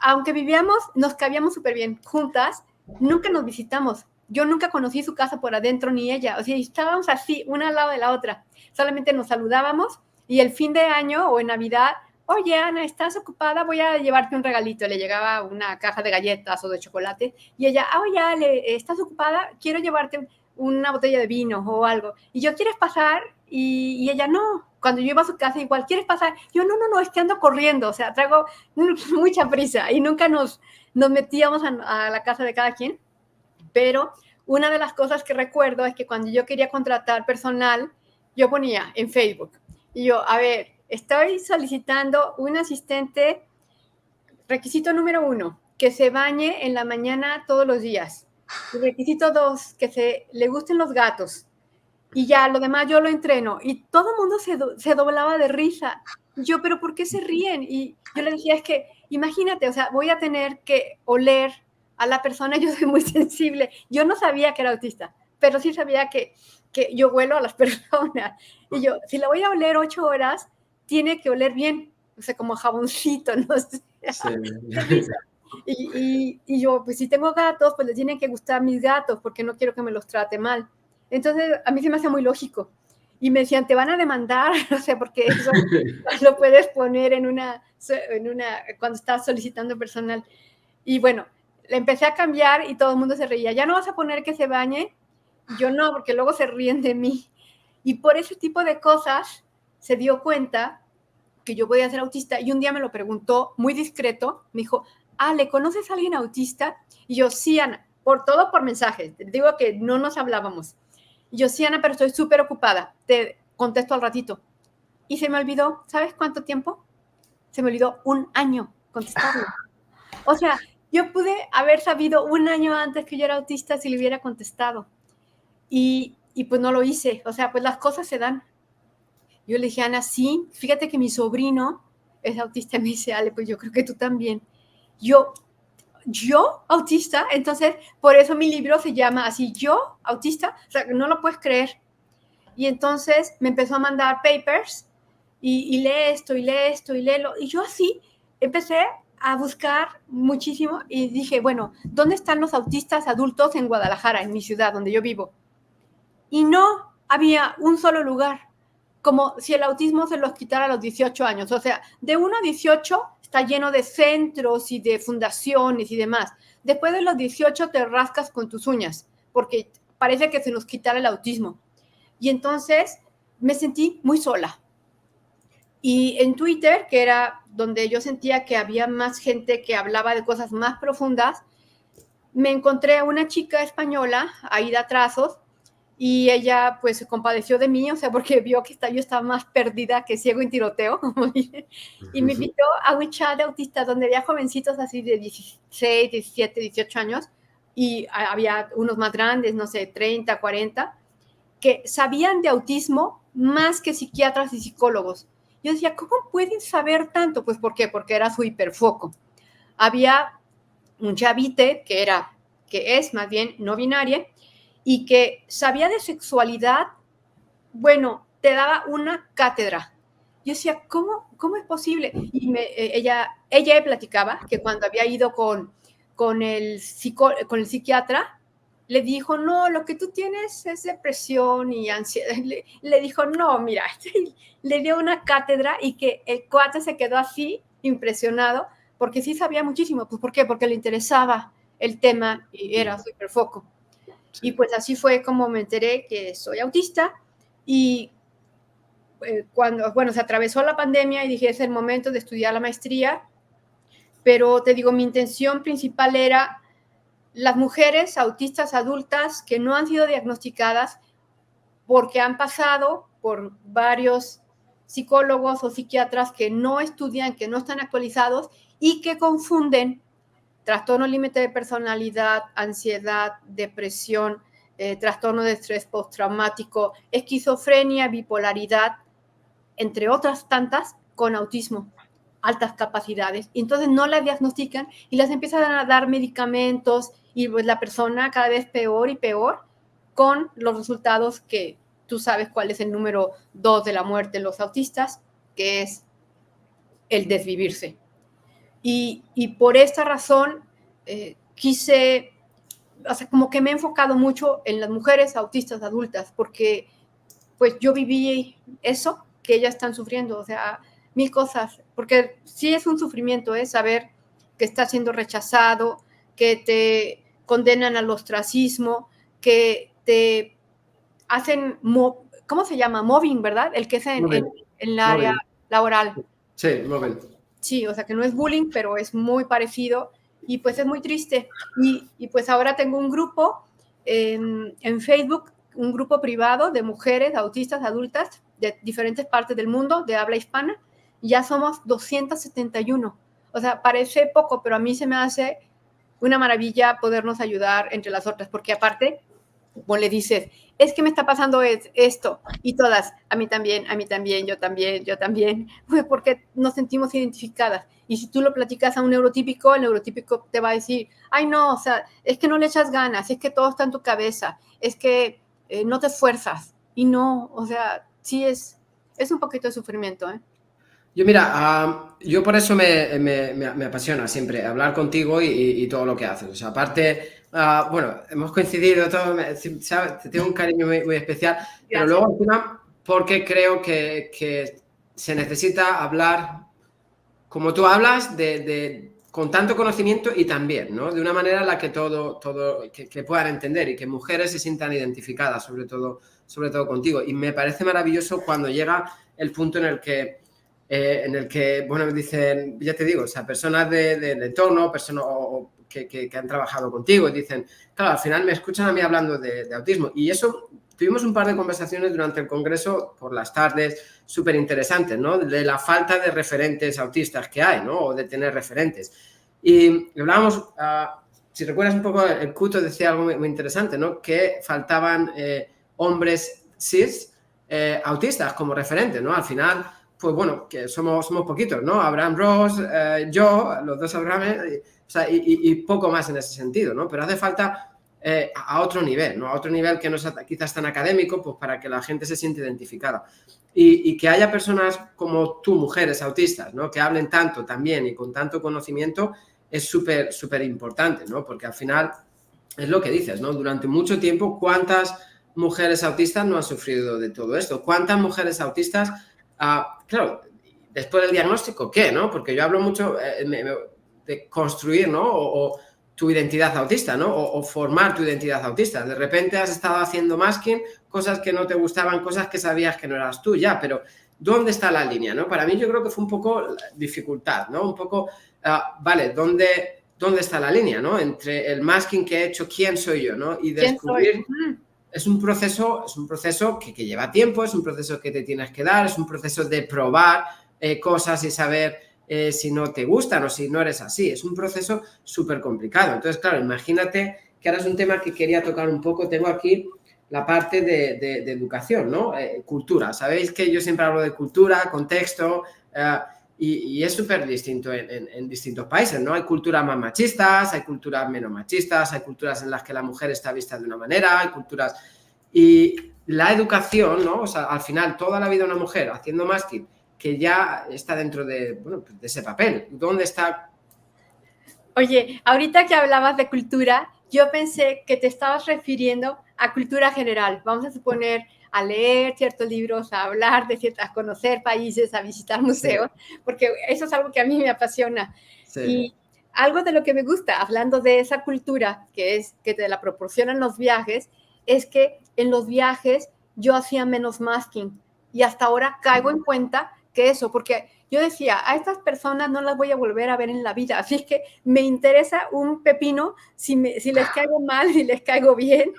aunque vivíamos, nos cabíamos súper bien juntas, nunca nos visitamos. Yo nunca conocí su casa por adentro ni ella. O sea, estábamos así, una al lado de la otra. Solamente nos saludábamos y el fin de año o en Navidad, oye, Ana, ¿estás ocupada? Voy a llevarte un regalito. Le llegaba una caja de galletas o de chocolate y ella, oye, Ale, ¿estás ocupada? Quiero llevarte una botella de vino o algo. Y yo, ¿quieres pasar? Y ella, no. Cuando yo iba a su casa, igual, ¿quieres pasar? Yo, no, es que ando corriendo. O sea, traigo mucha prisa y nunca nos metíamos a la casa de cada quien. Pero una de las cosas que recuerdo es que cuando yo quería contratar personal, yo ponía en Facebook, y yo, a ver, estoy solicitando un asistente, requisito número 1, que se bañe en la mañana todos los días. Y requisito 2, que le gusten los gatos. Y ya, lo demás yo lo entreno. Y todo el mundo se doblaba de risa. Yo, ¿pero por qué se ríen? Y yo le decía, es que, imagínate, o sea, voy a tener que oler a la persona, yo soy muy sensible. Yo no sabía que era autista, pero sí sabía que yo huelo a las personas. Y yo, si la voy a oler 8 horas, tiene que oler bien, o sea, como jaboncito, no sé. Sí. Y yo, pues si tengo gatos, pues les tienen que gustar mis gatos, porque no quiero que me los trate mal. Entonces, a mí se me hace muy lógico. Y me decían, te van a demandar, no sé, porque eso lo puedes poner cuando estás solicitando personal. Y bueno, le empecé a cambiar y todo el mundo se reía. ¿Ya no vas a poner que se bañe? Y yo no, porque luego se ríen de mí. Y por ese tipo de cosas se dio cuenta que yo podía ser autista. Y un día me lo preguntó muy discreto. Me dijo, ¿le conoces a alguien autista? Y yo, sí, Ana, por mensaje. Te digo que no nos hablábamos. Y yo, sí, Ana, pero estoy súper ocupada. Te contesto al ratito. Y se me olvidó, ¿sabes cuánto tiempo? Se me olvidó 1 año contestarlo. O sea, yo pude haber sabido 1 año antes que yo era autista si le hubiera contestado. Y pues no lo hice. O sea, pues las cosas se dan. Yo le dije, Ana, sí, fíjate que mi sobrino es autista. Me dice, Ale, pues yo creo que tú también. Yo autista, entonces por eso mi libro se llama así, yo autista, o sea, no lo puedes creer. Y entonces me empezó a mandar papers y lee esto, y lee esto, y léelo. Y yo así empecé a buscar muchísimo y dije, bueno, ¿dónde están los autistas adultos en Guadalajara, en mi ciudad, donde yo vivo? Y no había un solo lugar, como si el autismo se los quitara a los 18 años. O sea, de 1 a 18 está lleno de centros y de fundaciones y demás. Después de los 18 te rascas con tus uñas, porque parece que se nos quitara el autismo. Y entonces me sentí muy sola. Y en Twitter, que era donde yo sentía que había más gente que hablaba de cosas más profundas, me encontré a una chica española, Aida Trazos, y ella pues se compadeció de mí, o sea, porque vio que yo estaba más perdida que ciego en tiroteo, y me invitó a un chat de autistas donde había jovencitos así de 16, 17, 18 años, y había unos más grandes, no sé, 30, 40, que sabían de autismo más que psiquiatras y psicólogos. Yo decía, ¿cómo pueden saber tanto? Pues, ¿por qué? Porque era su hiperfoco. Había un chavite que es más bien no binaria y que sabía de sexualidad, bueno, te daba una cátedra. Yo decía, ¿cómo es posible? Y ella platicaba que cuando había ido con el psiquiatra, le dijo, no, lo que tú tienes es depresión y ansiedad. Le dijo, no, mira, le dio una cátedra y que el cuate se quedó así, impresionado, porque sí sabía muchísimo. Pues, ¿por qué? Porque le interesaba el tema y era su hiperfoco. Sí. Y pues así fue como me enteré que soy autista y cuando, bueno, se atravesó la pandemia y dije, es el momento de estudiar la maestría, pero te digo, mi intención principal era las mujeres autistas adultas que no han sido diagnosticadas porque han pasado por varios psicólogos o psiquiatras que no estudian, que no están actualizados y que confunden trastorno límite de personalidad, ansiedad, depresión, trastorno de estrés postraumático, esquizofrenia, bipolaridad, entre otras tantas, con autismo. altas capacidades, y entonces no las diagnostican y las empiezan a dar medicamentos y pues la persona cada vez peor y peor con los resultados que tú sabes cuál es el número 2 de la muerte en los autistas, que es el desvivirse. Y por esta razón quise, o sea, como que me he enfocado mucho en las mujeres autistas adultas, porque pues yo viví eso que ellas están sufriendo, o sea, mil cosas, porque sí es un sufrimiento, saber que estás siendo rechazado, que te condenan al ostracismo, que te hacen, ¿cómo se llama? Mobbing, ¿verdad? El que es en el área laboral. Sí, mobbing. Sí, o sea que no es bullying, pero es muy parecido y pues es muy triste. Y pues ahora tengo un grupo en Facebook, un grupo privado de mujeres autistas adultas de diferentes partes del mundo, de habla hispana, y ya somos 271. O sea, parece poco, pero a mí se me hace una maravilla podernos ayudar entre las otras, porque aparte, como le dices, es que me está pasando esto, y todas, a mí también, yo también, pues porque nos sentimos identificadas. Y si tú lo platicas a un neurotípico, el neurotípico te va a decir, ay no, o sea, es que no le echas ganas, es que todo está en tu cabeza, es que no te esfuerzas. Y no, o sea, sí es un poquito de sufrimiento, ¿eh? Yo mira, yo por eso me apasiona siempre hablar contigo y todo lo que haces. O sea, aparte, bueno, hemos coincidido, todo, ¿sabes? Te tengo un cariño muy especial, pero Gracias. luego encima, porque creo que se necesita hablar como tú hablas, con tanto conocimiento y también, ¿no? De una manera en la que que puedan entender y que mujeres se sientan identificadas, sobre todo contigo. Y me parece maravilloso cuando llega el punto en el que bueno, dicen, ya te digo, o sea, personas del entorno, personas que han trabajado contigo, dicen, claro, al final me escuchan a mí hablando de autismo. Y eso, tuvimos un par de conversaciones durante el congreso por las tardes, súper interesantes, ¿no? De la falta de referentes autistas que hay, ¿no? O de tener referentes. Y hablábamos, si recuerdas un poco, el Cuto decía algo muy interesante, ¿no? Que faltaban hombres cis autistas como referente, ¿no? Al final, pues bueno, que somos poquitos, ¿no? Abraham Ross, yo, los dos Abraham, o sea, y poco más en ese sentido, ¿no? Pero hace falta a otro nivel, ¿no? A otro nivel que no es quizás tan académico, pues para que la gente se siente identificada. Y que haya personas como tú, mujeres autistas, ¿no? Que hablen tanto también y con tanto conocimiento es súper importante, ¿no? Porque al final es lo que dices, ¿no? Durante mucho tiempo, ¿cuántas mujeres autistas no han sufrido de todo esto? ¿Cuántas mujeres autistas, claro, después del diagnóstico, ¿qué, no? Porque yo hablo mucho de construir, ¿no? O tu identidad autista, ¿no? O formar tu identidad autista. De repente has estado haciendo masking, cosas que no te gustaban, cosas que sabías que no eras tú ya, pero ¿dónde está la línea, no? Para mí yo creo que fue un poco dificultad, ¿no? Un poco, vale, ¿dónde está la línea, no? Entre el masking que he hecho, quién soy yo, ¿no? Y descubrir... Es un proceso que lleva tiempo, es un proceso que te tienes que dar, es un proceso de probar cosas y saber si no te gustan o si no eres así. Es un proceso súper complicado. Entonces, claro, imagínate que ahora es un tema que quería tocar un poco. Tengo aquí la parte de educación, ¿no? Cultura. Sabéis que yo siempre hablo de cultura, contexto, y es súper distinto en distintos países, ¿no? Hay culturas más machistas, hay culturas menos machistas, hay culturas en las que la mujer está vista de una manera, hay culturas... Y la educación, ¿no? O sea, al final, toda la vida una mujer haciendo masking, que ya está dentro de, bueno, de ese papel. ¿Dónde está? Oye, ahorita que hablabas de cultura, yo pensé que te estabas refiriendo a cultura general. Vamos a suponer a leer ciertos libros, a hablar a conocer países, a visitar museos, sí, porque eso es algo que a mí me apasiona. Sí. Y algo de lo que me gusta, hablando de esa cultura, que te la proporcionan los viajes, es que en los viajes yo hacía menos masking y hasta ahora caigo en cuenta que eso, porque yo decía, a estas personas no las voy a volver a ver en la vida, así que me interesa un pepino si les caigo mal, si les caigo bien.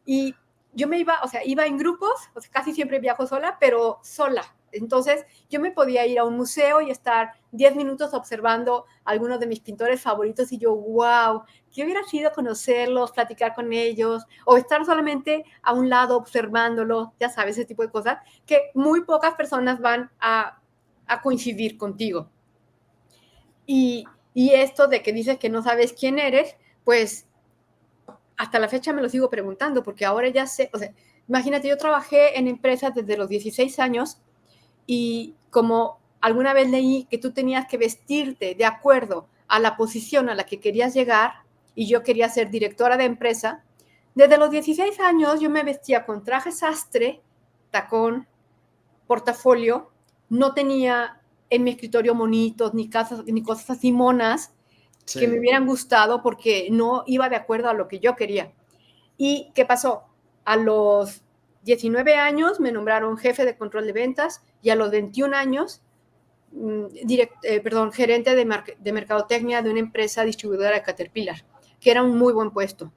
Y yo me iba, o sea, iba en grupos, o sea, casi siempre viajo sola, pero sola. Entonces, yo me podía ir a un museo y estar 10 minutos observando a algunos de mis pintores favoritos y yo, wow, ¿qué hubiera sido conocerlos, platicar con ellos o estar solamente a un lado observándolos? Ya sabes, ese tipo de cosas que muy pocas personas van a coincidir contigo. Y esto de que dices que no sabes quién eres, pues hasta la fecha me lo sigo preguntando, porque ahora ya sé, o sea, imagínate, yo trabajé en empresas desde los 16 años y como alguna vez leí que tú tenías que vestirte de acuerdo a la posición a la que querías llegar, y yo quería ser directora de empresa, desde los 16 años yo me vestía con traje sastre, tacón, portafolio, no tenía en mi escritorio monitos ni cosas así monas que me hubieran gustado porque no iba de acuerdo a lo que yo quería. ¿Y qué pasó? A los 19 años me nombraron jefe de control de ventas y a los 21 años gerente de mercadotecnia de una empresa distribuidora de Caterpillar, que era un muy buen puesto.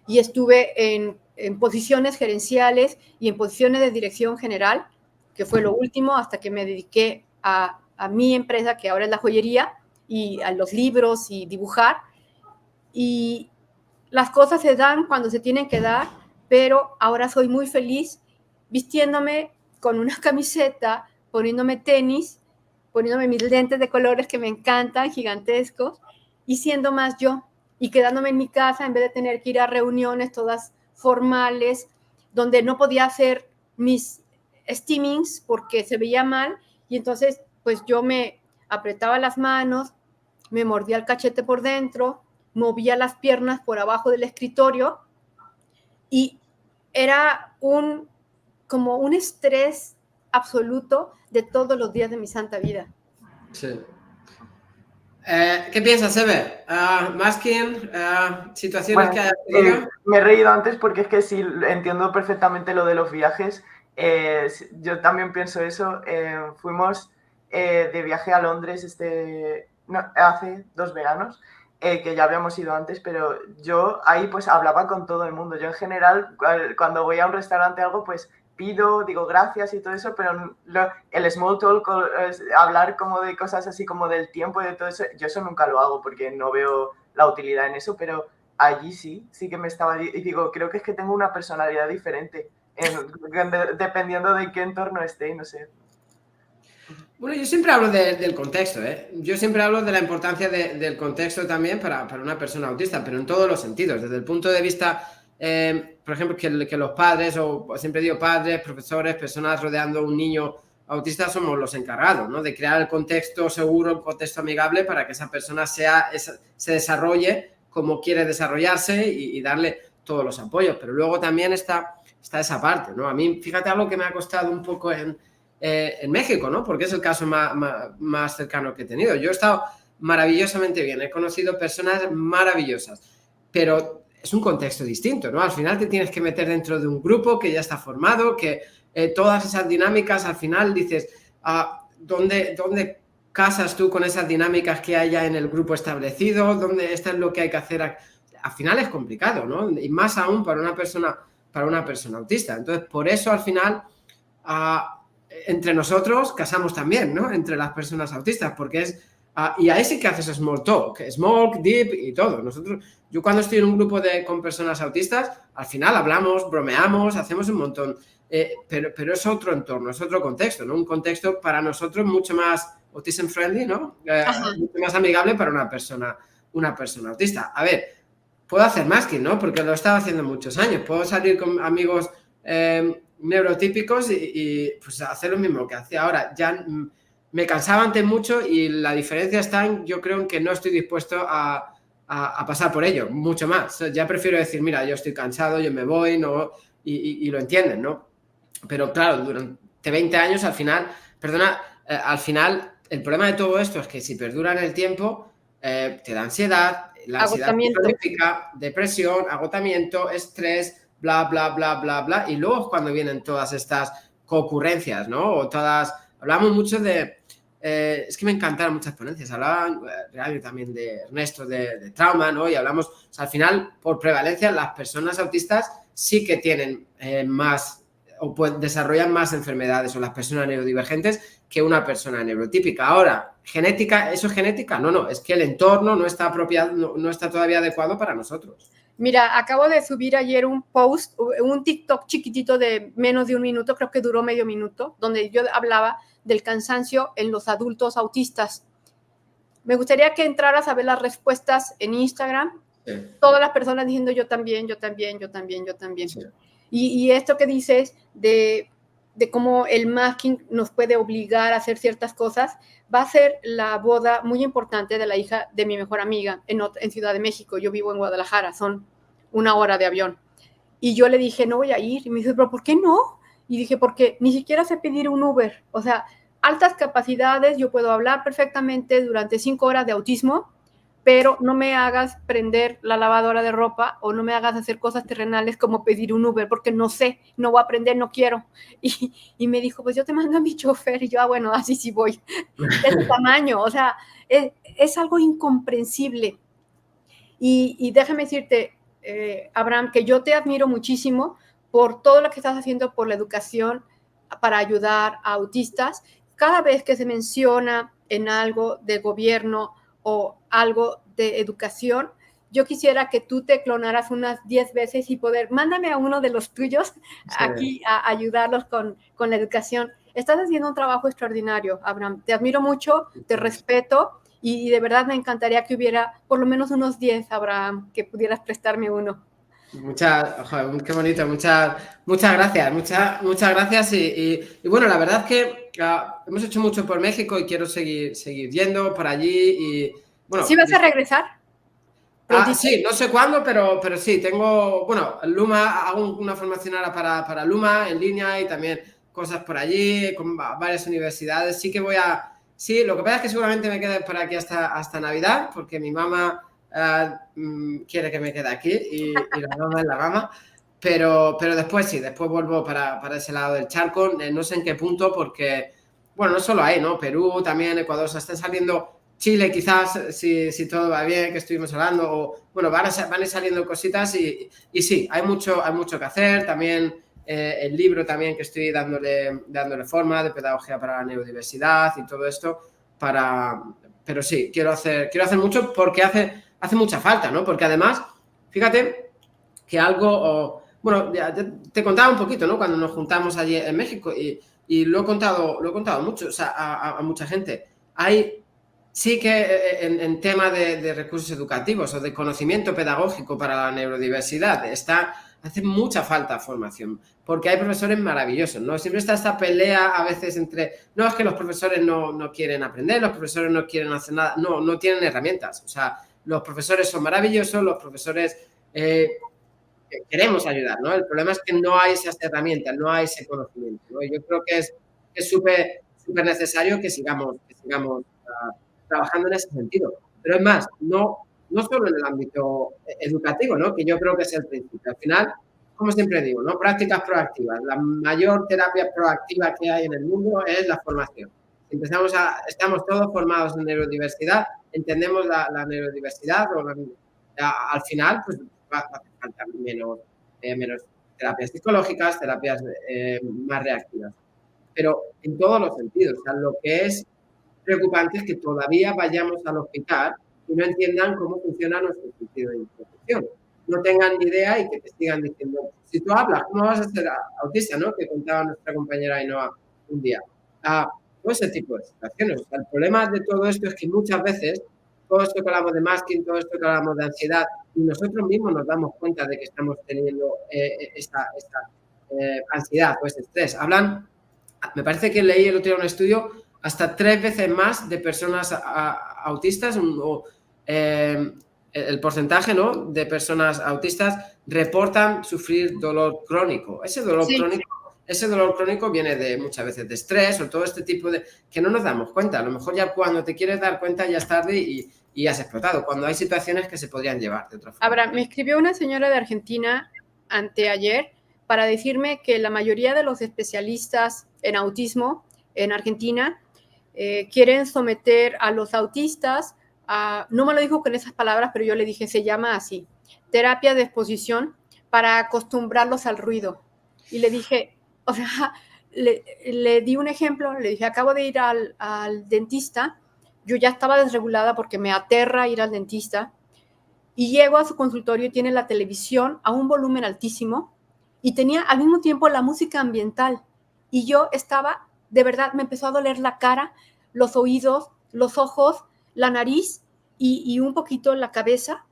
Y estuve en posiciones gerenciales y en posiciones de dirección general, que fue lo último, hasta que me dediqué a mi empresa, que ahora es la joyería, y a los libros y dibujar. Y las cosas se dan cuando se tienen que dar, pero ahora soy muy feliz vistiéndome con una camiseta, poniéndome tenis, poniéndome mis lentes de colores que me encantan, gigantescos, y siendo más yo, y quedándome en mi casa en vez de tener que ir a reuniones todas formales, donde no podía hacer mis steamings porque se veía mal, y entonces pues yo me apretaba las manos, me mordía el cachete por dentro, movía las piernas por abajo del escritorio y era como un estrés absoluto de todos los días de mi santa vida. Sí. ¿Qué piensas, Ever? Masking, situaciones Bueno, que hayas tenido. me he reído antes porque es que sí, entiendo perfectamente lo de los viajes. Yo también pienso eso. Fuimos de viaje a Londres hace 2 veranos, que ya habíamos ido antes, pero yo ahí pues hablaba con todo el mundo. Yo en general, cuando voy a un restaurante o algo, pues pido, digo gracias y todo eso, pero el small talk, hablar como de cosas así como del tiempo y de todo eso, yo eso nunca lo hago porque no veo la utilidad en eso, pero allí sí que me estaba, y digo, creo que es que tengo una personalidad diferente, dependiendo de qué entorno esté, no sé. Bueno, yo siempre hablo del contexto, ¿eh? Yo siempre hablo de la importancia del contexto también para una persona autista, pero en todos los sentidos. Desde el punto de vista, por ejemplo, que los padres, o siempre digo padres, profesores, personas rodeando a un niño autista, somos los encargados, ¿no? De crear el contexto seguro, el contexto amigable para que esa persona se desarrolle como quiere desarrollarse y darle todos los apoyos. Pero luego también está esa parte, ¿no? A mí, fíjate, algo que me ha costado un poco en México, ¿no? Porque es el caso más cercano que he tenido. Yo he estado maravillosamente bien, he conocido personas maravillosas, pero es un contexto distinto, ¿no? Al final te tienes que meter dentro de un grupo que ya está formado, que todas esas dinámicas, al final dices, ¿dónde casas tú con esas dinámicas que haya en el grupo establecido? ¿Dónde esto es lo que hay que hacer? Al final es complicado, ¿no? Y más aún para una persona autista. Entonces, por eso al final entre nosotros casamos también, ¿no? Entre las personas autistas, porque es... y ahí sí que haces small talk, smoke, deep y todo. Yo cuando estoy en un grupo con personas autistas, al final hablamos, bromeamos, hacemos un montón. Pero es otro entorno, es otro contexto, ¿no? Un contexto para nosotros mucho más autism friendly, ¿no? Mucho más amigable para una persona autista. A ver, puedo hacer masking, ¿no? Porque lo he estado haciendo muchos años. Puedo salir con amigos neurotípicos y pues hacer lo mismo que hacía ahora. Ya me cansaba antes mucho y la diferencia está yo creo en que no estoy dispuesto a pasar por ello, mucho más. Ya prefiero decir, mira, yo estoy cansado, yo me voy, ¿no? Y lo entienden, ¿no? Pero claro, durante 20 años al final, al final el problema de todo esto es que si perdura en el tiempo, te da ansiedad, la ansiedad significa depresión, agotamiento, estrés, bla, bla, bla, bla, bla, y luego es cuando vienen todas estas concurrencias, ¿no? Hablamos mucho es que me encantaron muchas ponencias, hablaban también de Ernesto de trauma, ¿no? Y hablamos, o sea, al final, por prevalencia, las personas autistas sí que tienen más o desarrollan más enfermedades, o las personas neurodivergentes, que una persona neurotípica. Ahora, ¿genética? ¿Eso es genética? No, es que el entorno no está todavía adecuado para nosotros. Mira, acabo de subir ayer un post, un TikTok chiquitito de menos de 1 minuto, creo que duró medio minuto, donde yo hablaba del cansancio en los adultos autistas. Me gustaría que entraras a ver las respuestas en Instagram. Sí, Todas las personas diciendo yo también, yo también, yo también, yo también. sí. Y esto que dices de cómo el masking nos puede obligar a hacer ciertas cosas, va a ser la boda muy importante de la hija de mi mejor amiga en Ciudad de México. Yo vivo en Guadalajara, son 1 hora de avión. Y yo le dije, no voy a ir. Y me dice, pero ¿por qué no? Y dije, porque ni siquiera sé pedir un Uber. O sea, altas capacidades, yo puedo hablar perfectamente durante 5 horas de autismo, pero no me hagas prender la lavadora de ropa o no me hagas hacer cosas terrenales como pedir un Uber, porque no sé, no voy a aprender, no quiero. Y me dijo, pues yo te mando a mi chofer. Y yo, bueno, así sí voy. De ese tamaño, o sea, es algo incomprensible. Y déjame decirte, Abraham, que yo te admiro muchísimo por todo lo que estás haciendo por la educación para ayudar a autistas. Cada vez que se menciona en algo de gobierno o algo de educación, yo quisiera que tú te clonaras unas 10 veces y mándame a uno de los tuyos aquí a ayudarlos con la educación. Estás haciendo un trabajo extraordinario, Abraham. Te admiro mucho, te respeto. Y de verdad me encantaría que hubiera por lo menos unos 10, Abraham, que pudieras prestarme uno. Joder, qué bonito, muchas gracias, muchas gracias. Y bueno, la verdad es que hemos hecho mucho por México y quiero seguir yendo por allí. Y bueno, ¿Sí vas a regresar? Sí, no sé cuándo, pero sí, tengo, bueno, Luma, hago una formación ahora para Luma en línea y también cosas por allí, con varias universidades. Sí que sí, lo que pasa es que seguramente me quede por aquí hasta Navidad, porque mi mamá quiere que me quede aquí y la mamá es la mamá. Pero después sí, después vuelvo para ese lado del charco. No sé en qué punto, porque, bueno, no solo ahí, ¿no? Perú, también Ecuador, o sea, están saliendo. Chile quizás, si todo va bien, que estuvimos hablando, o bueno, van a ir saliendo cositas y sí, hay mucho que hacer. También el libro también que estoy dándole forma de pedagogía para la neurodiversidad y todo esto, pero sí, quiero hacer mucho porque hace mucha falta, ¿no? Porque además, fíjate que bueno, ya te contaba un poquito, ¿no? Cuando nos juntamos allí en México y lo he contado mucho, o sea, a mucha gente. Sí que en tema de recursos educativos o de conocimiento pedagógico para la neurodiversidad hace mucha falta formación, porque hay profesores maravillosos, ¿no? Siempre está esta pelea a veces no, es que los profesores no quieren aprender, los profesores no quieren hacer nada, no tienen herramientas. O sea, los profesores son maravillosos, los profesores queremos ayudar, ¿no? El problema es que no hay esas herramientas, no hay ese conocimiento, ¿no? Y yo creo que es súper necesario que sigamos trabajando en ese sentido. Pero es más, no solo en el ámbito educativo, ¿no? Que yo creo que es el principio. Al final, como siempre digo, ¿no? Prácticas proactivas. La mayor terapia proactiva que hay en el mundo es la formación. Si estamos todos formados en neurodiversidad, entendemos la neurodiversidad, al final, pues va a hacer falta menos terapias psicológicas, terapias más reactivas. Pero en todos los sentidos. O sea, lo que es preocupante es que todavía vayamos al hospital y no entiendan cómo funciona nuestro sentido de interpretación. No tengan ni idea y que te sigan diciendo, si tú hablas, ¿cómo vas a ser autista? ¿No? Que contaba nuestra compañera Ainhoa un día. Todo ese tipo de situaciones. O sea, el problema de todo esto es que muchas veces, todo esto que hablamos de masking, todo esto que hablamos de ansiedad, y nosotros mismos nos damos cuenta de que estamos teniendo esta ansiedad o este estrés. Me parece que leí el otro día un estudio, hasta 3 veces más de personas autistas, el porcentaje, ¿no?, de personas autistas reportan sufrir dolor crónico. Ese dolor crónico viene muchas veces de estrés o todo este tipo que no nos damos cuenta. A lo mejor ya cuando te quieres dar cuenta ya es tarde y has explotado, cuando hay situaciones que se podrían llevar de otra forma. Ahora, me escribió una señora de Argentina anteayer para decirme que la mayoría de los especialistas en autismo en Argentina quieren someter a los autistas no me lo dijo con esas palabras, pero yo le dije, se llama así, terapia de exposición para acostumbrarlos al ruido. Y le dije, o sea, le di un ejemplo, le dije, acabo de ir al dentista, yo ya estaba desregulada porque me aterra ir al dentista, y llego a su consultorio y tiene la televisión a un volumen altísimo y tenía al mismo tiempo la música ambiental. Y yo estaba, de verdad, me empezó a doler la cara, los oídos, los ojos. la nariz y un poquito la cabeza.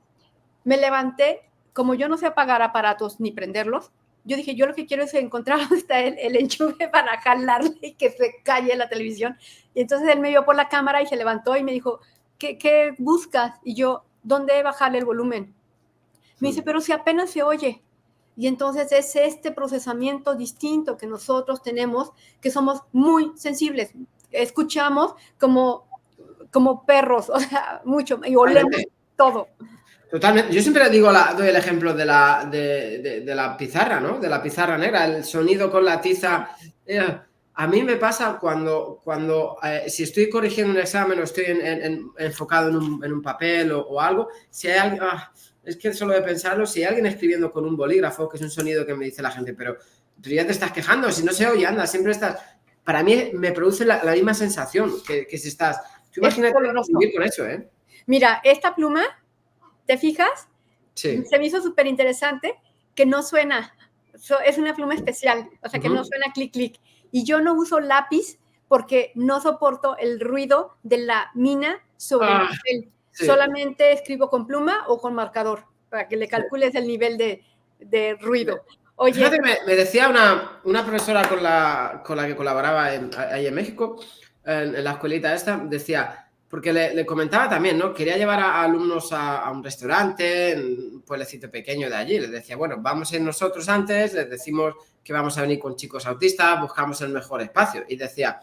Me levanté, como yo no sé apagar aparatos ni prenderlos, yo dije, yo lo que quiero es encontrar dónde está el enchufe para jalarle y que se calle la televisión. Y entonces él me vio por la cámara y se levantó y me dijo, ¿qué buscas? Y yo, ¿dónde bajarle el volumen? Me dice, pero si apenas se oye. Y entonces es este procesamiento distinto que nosotros tenemos, que somos muy sensibles. Escuchamos como perros, o sea, mucho, y olemos todo. Totalmente. Yo siempre digo, doy el ejemplo de la pizarra, ¿no? De la pizarra negra, el sonido con la tiza. A mí me pasa cuando si estoy corrigiendo un examen o estoy enfocado en un papel o algo, si hay alguien, es que solo de pensarlo, si hay alguien escribiendo con un bolígrafo, que es un sonido que me dice la gente, pero tú ya te estás quejando, si no se oye, anda, siempre estás... Para mí me produce la misma sensación que si estás... Tú imagínate vivir con eso, ¿eh? Mira, esta pluma, ¿te fijas? Sí. Se me hizo súper interesante que no suena, es una pluma especial, o sea, que no suena clic, clic. Y yo no uso lápiz porque no soporto el ruido de la mina sobre el papel. Sí. Solamente escribo con pluma o con marcador, para que le calcules el nivel de ruido. Oye, fíjate, me decía una profesora con la que colaboraba ahí en México, en la escuelita esta, decía... Porque le comentaba también, ¿no? Quería llevar a alumnos a un restaurante, en un pueblecito pequeño de allí. Les decía, bueno, vamos a ir nosotros antes, les decimos que vamos a venir con chicos autistas, buscamos el mejor espacio. Y decía,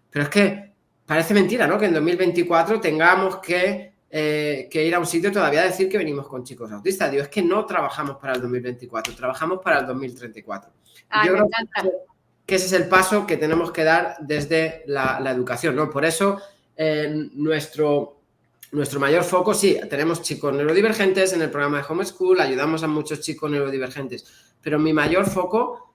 pero es que parece mentira, ¿no? Que en 2024 tengamos que ir a un sitio todavía a decir que venimos con chicos autistas. Digo, es que no trabajamos para el 2024, trabajamos para el 2034. Yo creo que ese es el paso que tenemos que dar desde la educación, ¿no? Por eso... nuestro mayor foco, sí, tenemos chicos neurodivergentes en el programa de Homeschool, ayudamos a muchos chicos neurodivergentes, pero mi mayor foco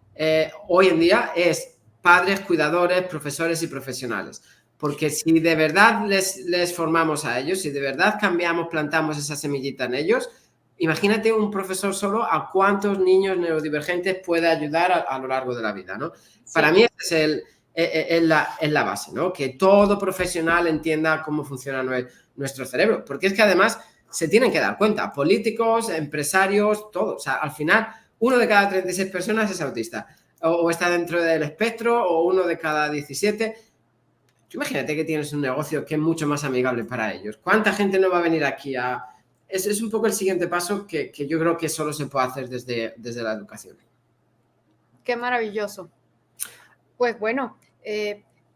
hoy en día es padres, cuidadores, profesores y profesionales, porque si de verdad les formamos a ellos, si de verdad cambiamos, plantamos esa semillita en ellos, imagínate un profesor solo a cuántos niños neurodivergentes puede ayudar a lo largo de la vida, ¿no? Sí. Para mí ese es la base, ¿no? Que todo profesional entienda cómo funciona nuestro cerebro, porque es que además se tienen que dar cuenta, políticos, empresarios, todos, o sea, al final 1 de cada 36 personas es autista, o está dentro del espectro, o 1 de cada 17. Tú imagínate que tienes un negocio que es mucho más amigable para ellos. ¿Cuánta gente no va a venir aquí a...? Es un poco el siguiente paso que yo creo que solo se puede hacer desde la educación. Qué maravilloso. Pues bueno,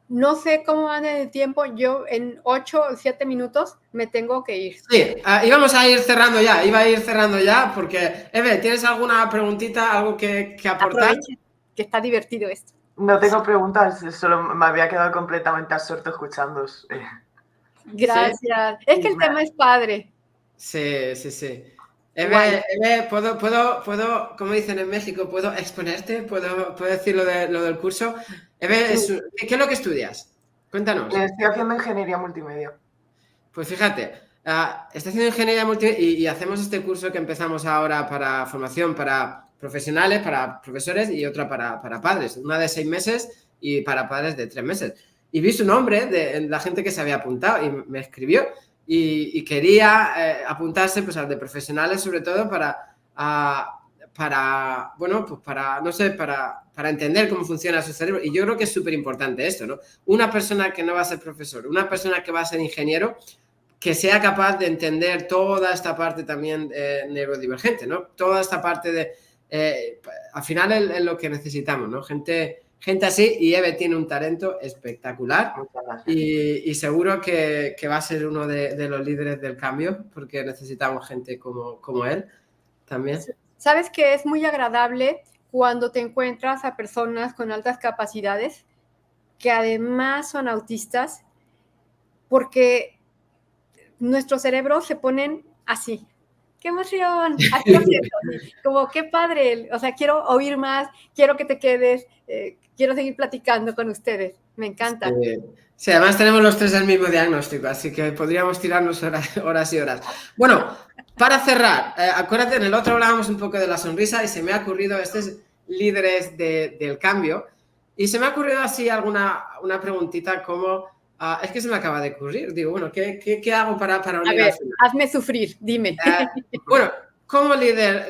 no sé cómo van en el tiempo. Yo en 8 o 7 minutos me tengo que ir. Sí, íbamos a ir cerrando ya. Iba a ir cerrando ya porque, Eve, ¿tienes alguna preguntita, algo que aportar? Aprovechen, que está divertido esto. No tengo preguntas, solo me había quedado completamente absorto escuchándoos. Gracias. ¿Sí? Es que el tema es padre. Sí. Eve, ¿puedo, como dicen en México, puedo exponerte? ¿Puedo decir lo del curso? Eve, sí. ¿Qué es lo que estudias? Cuéntanos. Estoy haciendo ingeniería multimedia. Pues fíjate, estoy haciendo ingeniería multimedia y hacemos este curso que empezamos ahora para formación para profesionales, para profesores y otra para padres. Una de 6 meses y para padres de 3 meses. Y vi su nombre de la gente que se había apuntado y me escribió. Y quería apuntarse pues al de profesionales, sobre todo para entender cómo funciona su cerebro. Y yo creo que es súper importante esto, ¿no? Una persona que no va a ser profesor, una persona que va a ser ingeniero, que sea capaz de entender toda esta parte también neurodivergente, ¿no? Toda esta parte al final es lo que necesitamos, ¿no? Gente así, y Eve tiene un talento espectacular y seguro que va a ser uno de los líderes del cambio, porque necesitamos gente como él también. ¿Sabes que es muy agradable cuando te encuentras a personas con altas capacidades que además son autistas? Porque nuestros cerebros se ponen así. ¡Qué emoción! Así lo siento, como qué padre, o sea, quiero oír más, quiero que te quedes, quiero seguir platicando con ustedes, me encanta. Sí, además tenemos los 3 el mismo diagnóstico, así que podríamos tirarnos horas y horas. Bueno, para cerrar, acuérdate, en el otro hablábamos un poco de la sonrisa y se me ha ocurrido, líderes del cambio, y se me ha ocurrido así una preguntita como es que se me acaba de ocurrir. Digo, bueno, ¿qué hago para A unir ver, al final? hazme sufrir, dime. Bueno, como líder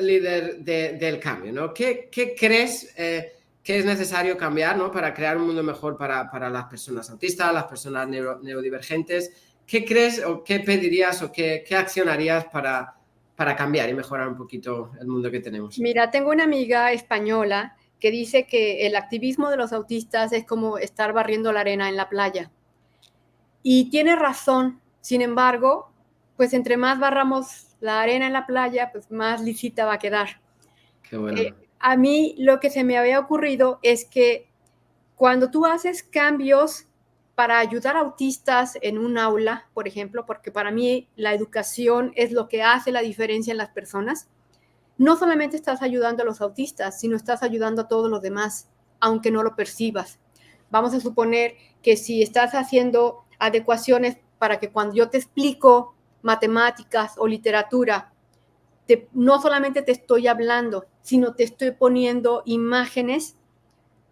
del cambio, ¿no? ¿Qué crees que es necesario cambiar, ¿no? Para crear un mundo mejor para las personas autistas, las personas neurodivergentes? ¿Qué crees o qué pedirías o qué accionarías para cambiar y mejorar un poquito el mundo que tenemos? Mira, tengo una amiga española que dice que el activismo de los autistas es como estar barriendo la arena en la playa. Y tiene razón. Sin embargo, pues entre más barramos la arena en la playa, pues más lisita va a quedar. Qué bueno. A mí lo que se me había ocurrido es que cuando tú haces cambios para ayudar a autistas en un aula, por ejemplo, porque para mí la educación es lo que hace la diferencia en las personas, no solamente estás ayudando a los autistas, sino estás ayudando a todos los demás, aunque no lo percibas. Vamos a suponer que si estás haciendo adecuaciones para que cuando yo te explico matemáticas o literatura, no solamente te estoy hablando, sino te estoy poniendo imágenes,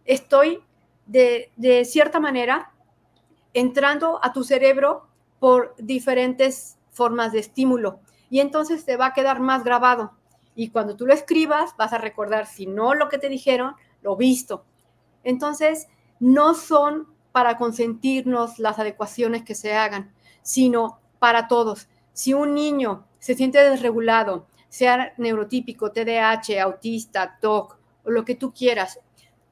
estoy de cierta manera entrando a tu cerebro por diferentes formas de estímulo y entonces te va a quedar más grabado. Y cuando tú lo escribas, vas a recordar, si no lo que te dijeron, lo visto. Entonces, no son para consentirnos las adecuaciones que se hagan, sino para todos. Si un niño se siente desregulado, sea neurotípico, TDAH, autista, TOC, o lo que tú quieras,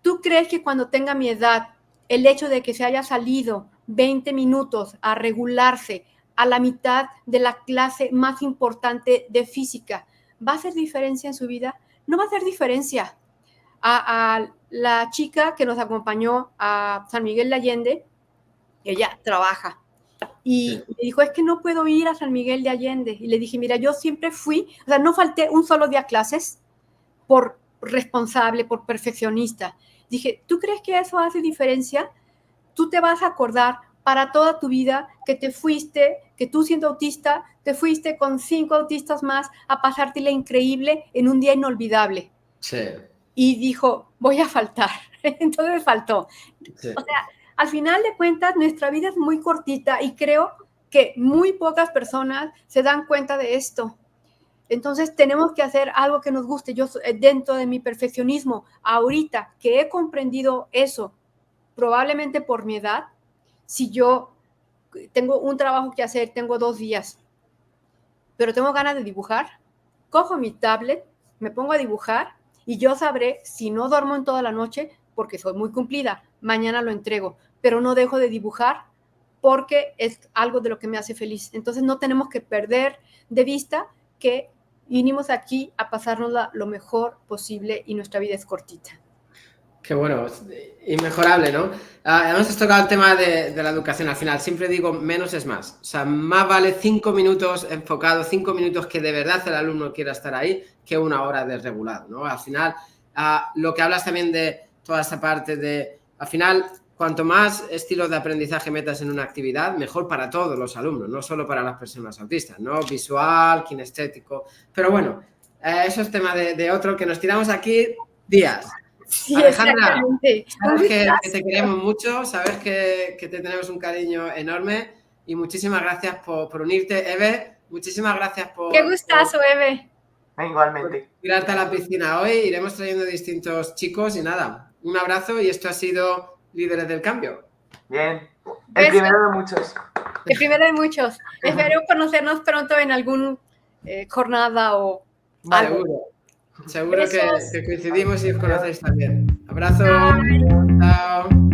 ¿tú crees que cuando tenga mi edad, el hecho de que se haya salido 20 minutos a regularse a la mitad de la clase más importante de física, ¿va a hacer diferencia en su vida? No va a hacer diferencia. A la chica que nos acompañó a San Miguel de Allende, ella trabaja, y me dijo, es que no puedo ir a San Miguel de Allende. Y le dije, mira, yo siempre fui, o sea, no falté un solo día a clases por responsable, por perfeccionista. Dije, ¿tú crees que eso hace diferencia? Tú te vas a acordar para toda tu vida que te fuiste, que tú siendo autista, te fuiste con 5 autistas más a pasártela increíble en un día inolvidable. Sí. Y dijo, voy a faltar. Entonces faltó. Sí. O sea, al final de cuentas, nuestra vida es muy cortita y creo que muy pocas personas se dan cuenta de esto. Entonces tenemos que hacer algo que nos guste. Yo, dentro de mi perfeccionismo, ahorita que he comprendido eso, probablemente por mi edad, si yo tengo un trabajo que hacer, tengo 2 días, pero tengo ganas de dibujar, cojo mi tablet, me pongo a dibujar y yo sabré, si no duermo en toda la noche, porque soy muy cumplida, mañana lo entrego, pero no dejo de dibujar porque es algo de lo que me hace feliz. Entonces no tenemos que perder de vista que vinimos aquí a pasárnosla lo mejor posible y nuestra vida es cortita. Qué bueno, inmejorable, ¿no? Además has tocado el tema de la educación al final. Siempre digo, menos es más. O sea, más vale 5 minutos enfocados, 5 minutos que de verdad el alumno quiera estar ahí, que 1 hora desregulado, ¿no? Al final, lo que hablas también de toda esta parte de, al final, cuanto más estilos de aprendizaje metas en una actividad, mejor para todos los alumnos, no solo para las personas autistas, ¿no? Visual, kinestético. Pero bueno, eso es tema de otro, que nos tiramos aquí días. Sí, Alejandra, exactamente. sabes que te queremos mucho, sabes que te tenemos un cariño enorme y muchísimas gracias por unirte. Eve, muchísimas gracias por... Qué gustazo, Eve. Igualmente. Tirarte a la piscina hoy. Iremos trayendo distintos chicos y nada, un abrazo y esto ha sido Líderes del Cambio. Bien. El Beso. primero de muchos. El primero de muchos. Espero conocernos pronto en algún jornada o algo. Seguro que Besos. coincidimos y os conocéis también. Abrazo. Bye. Chao.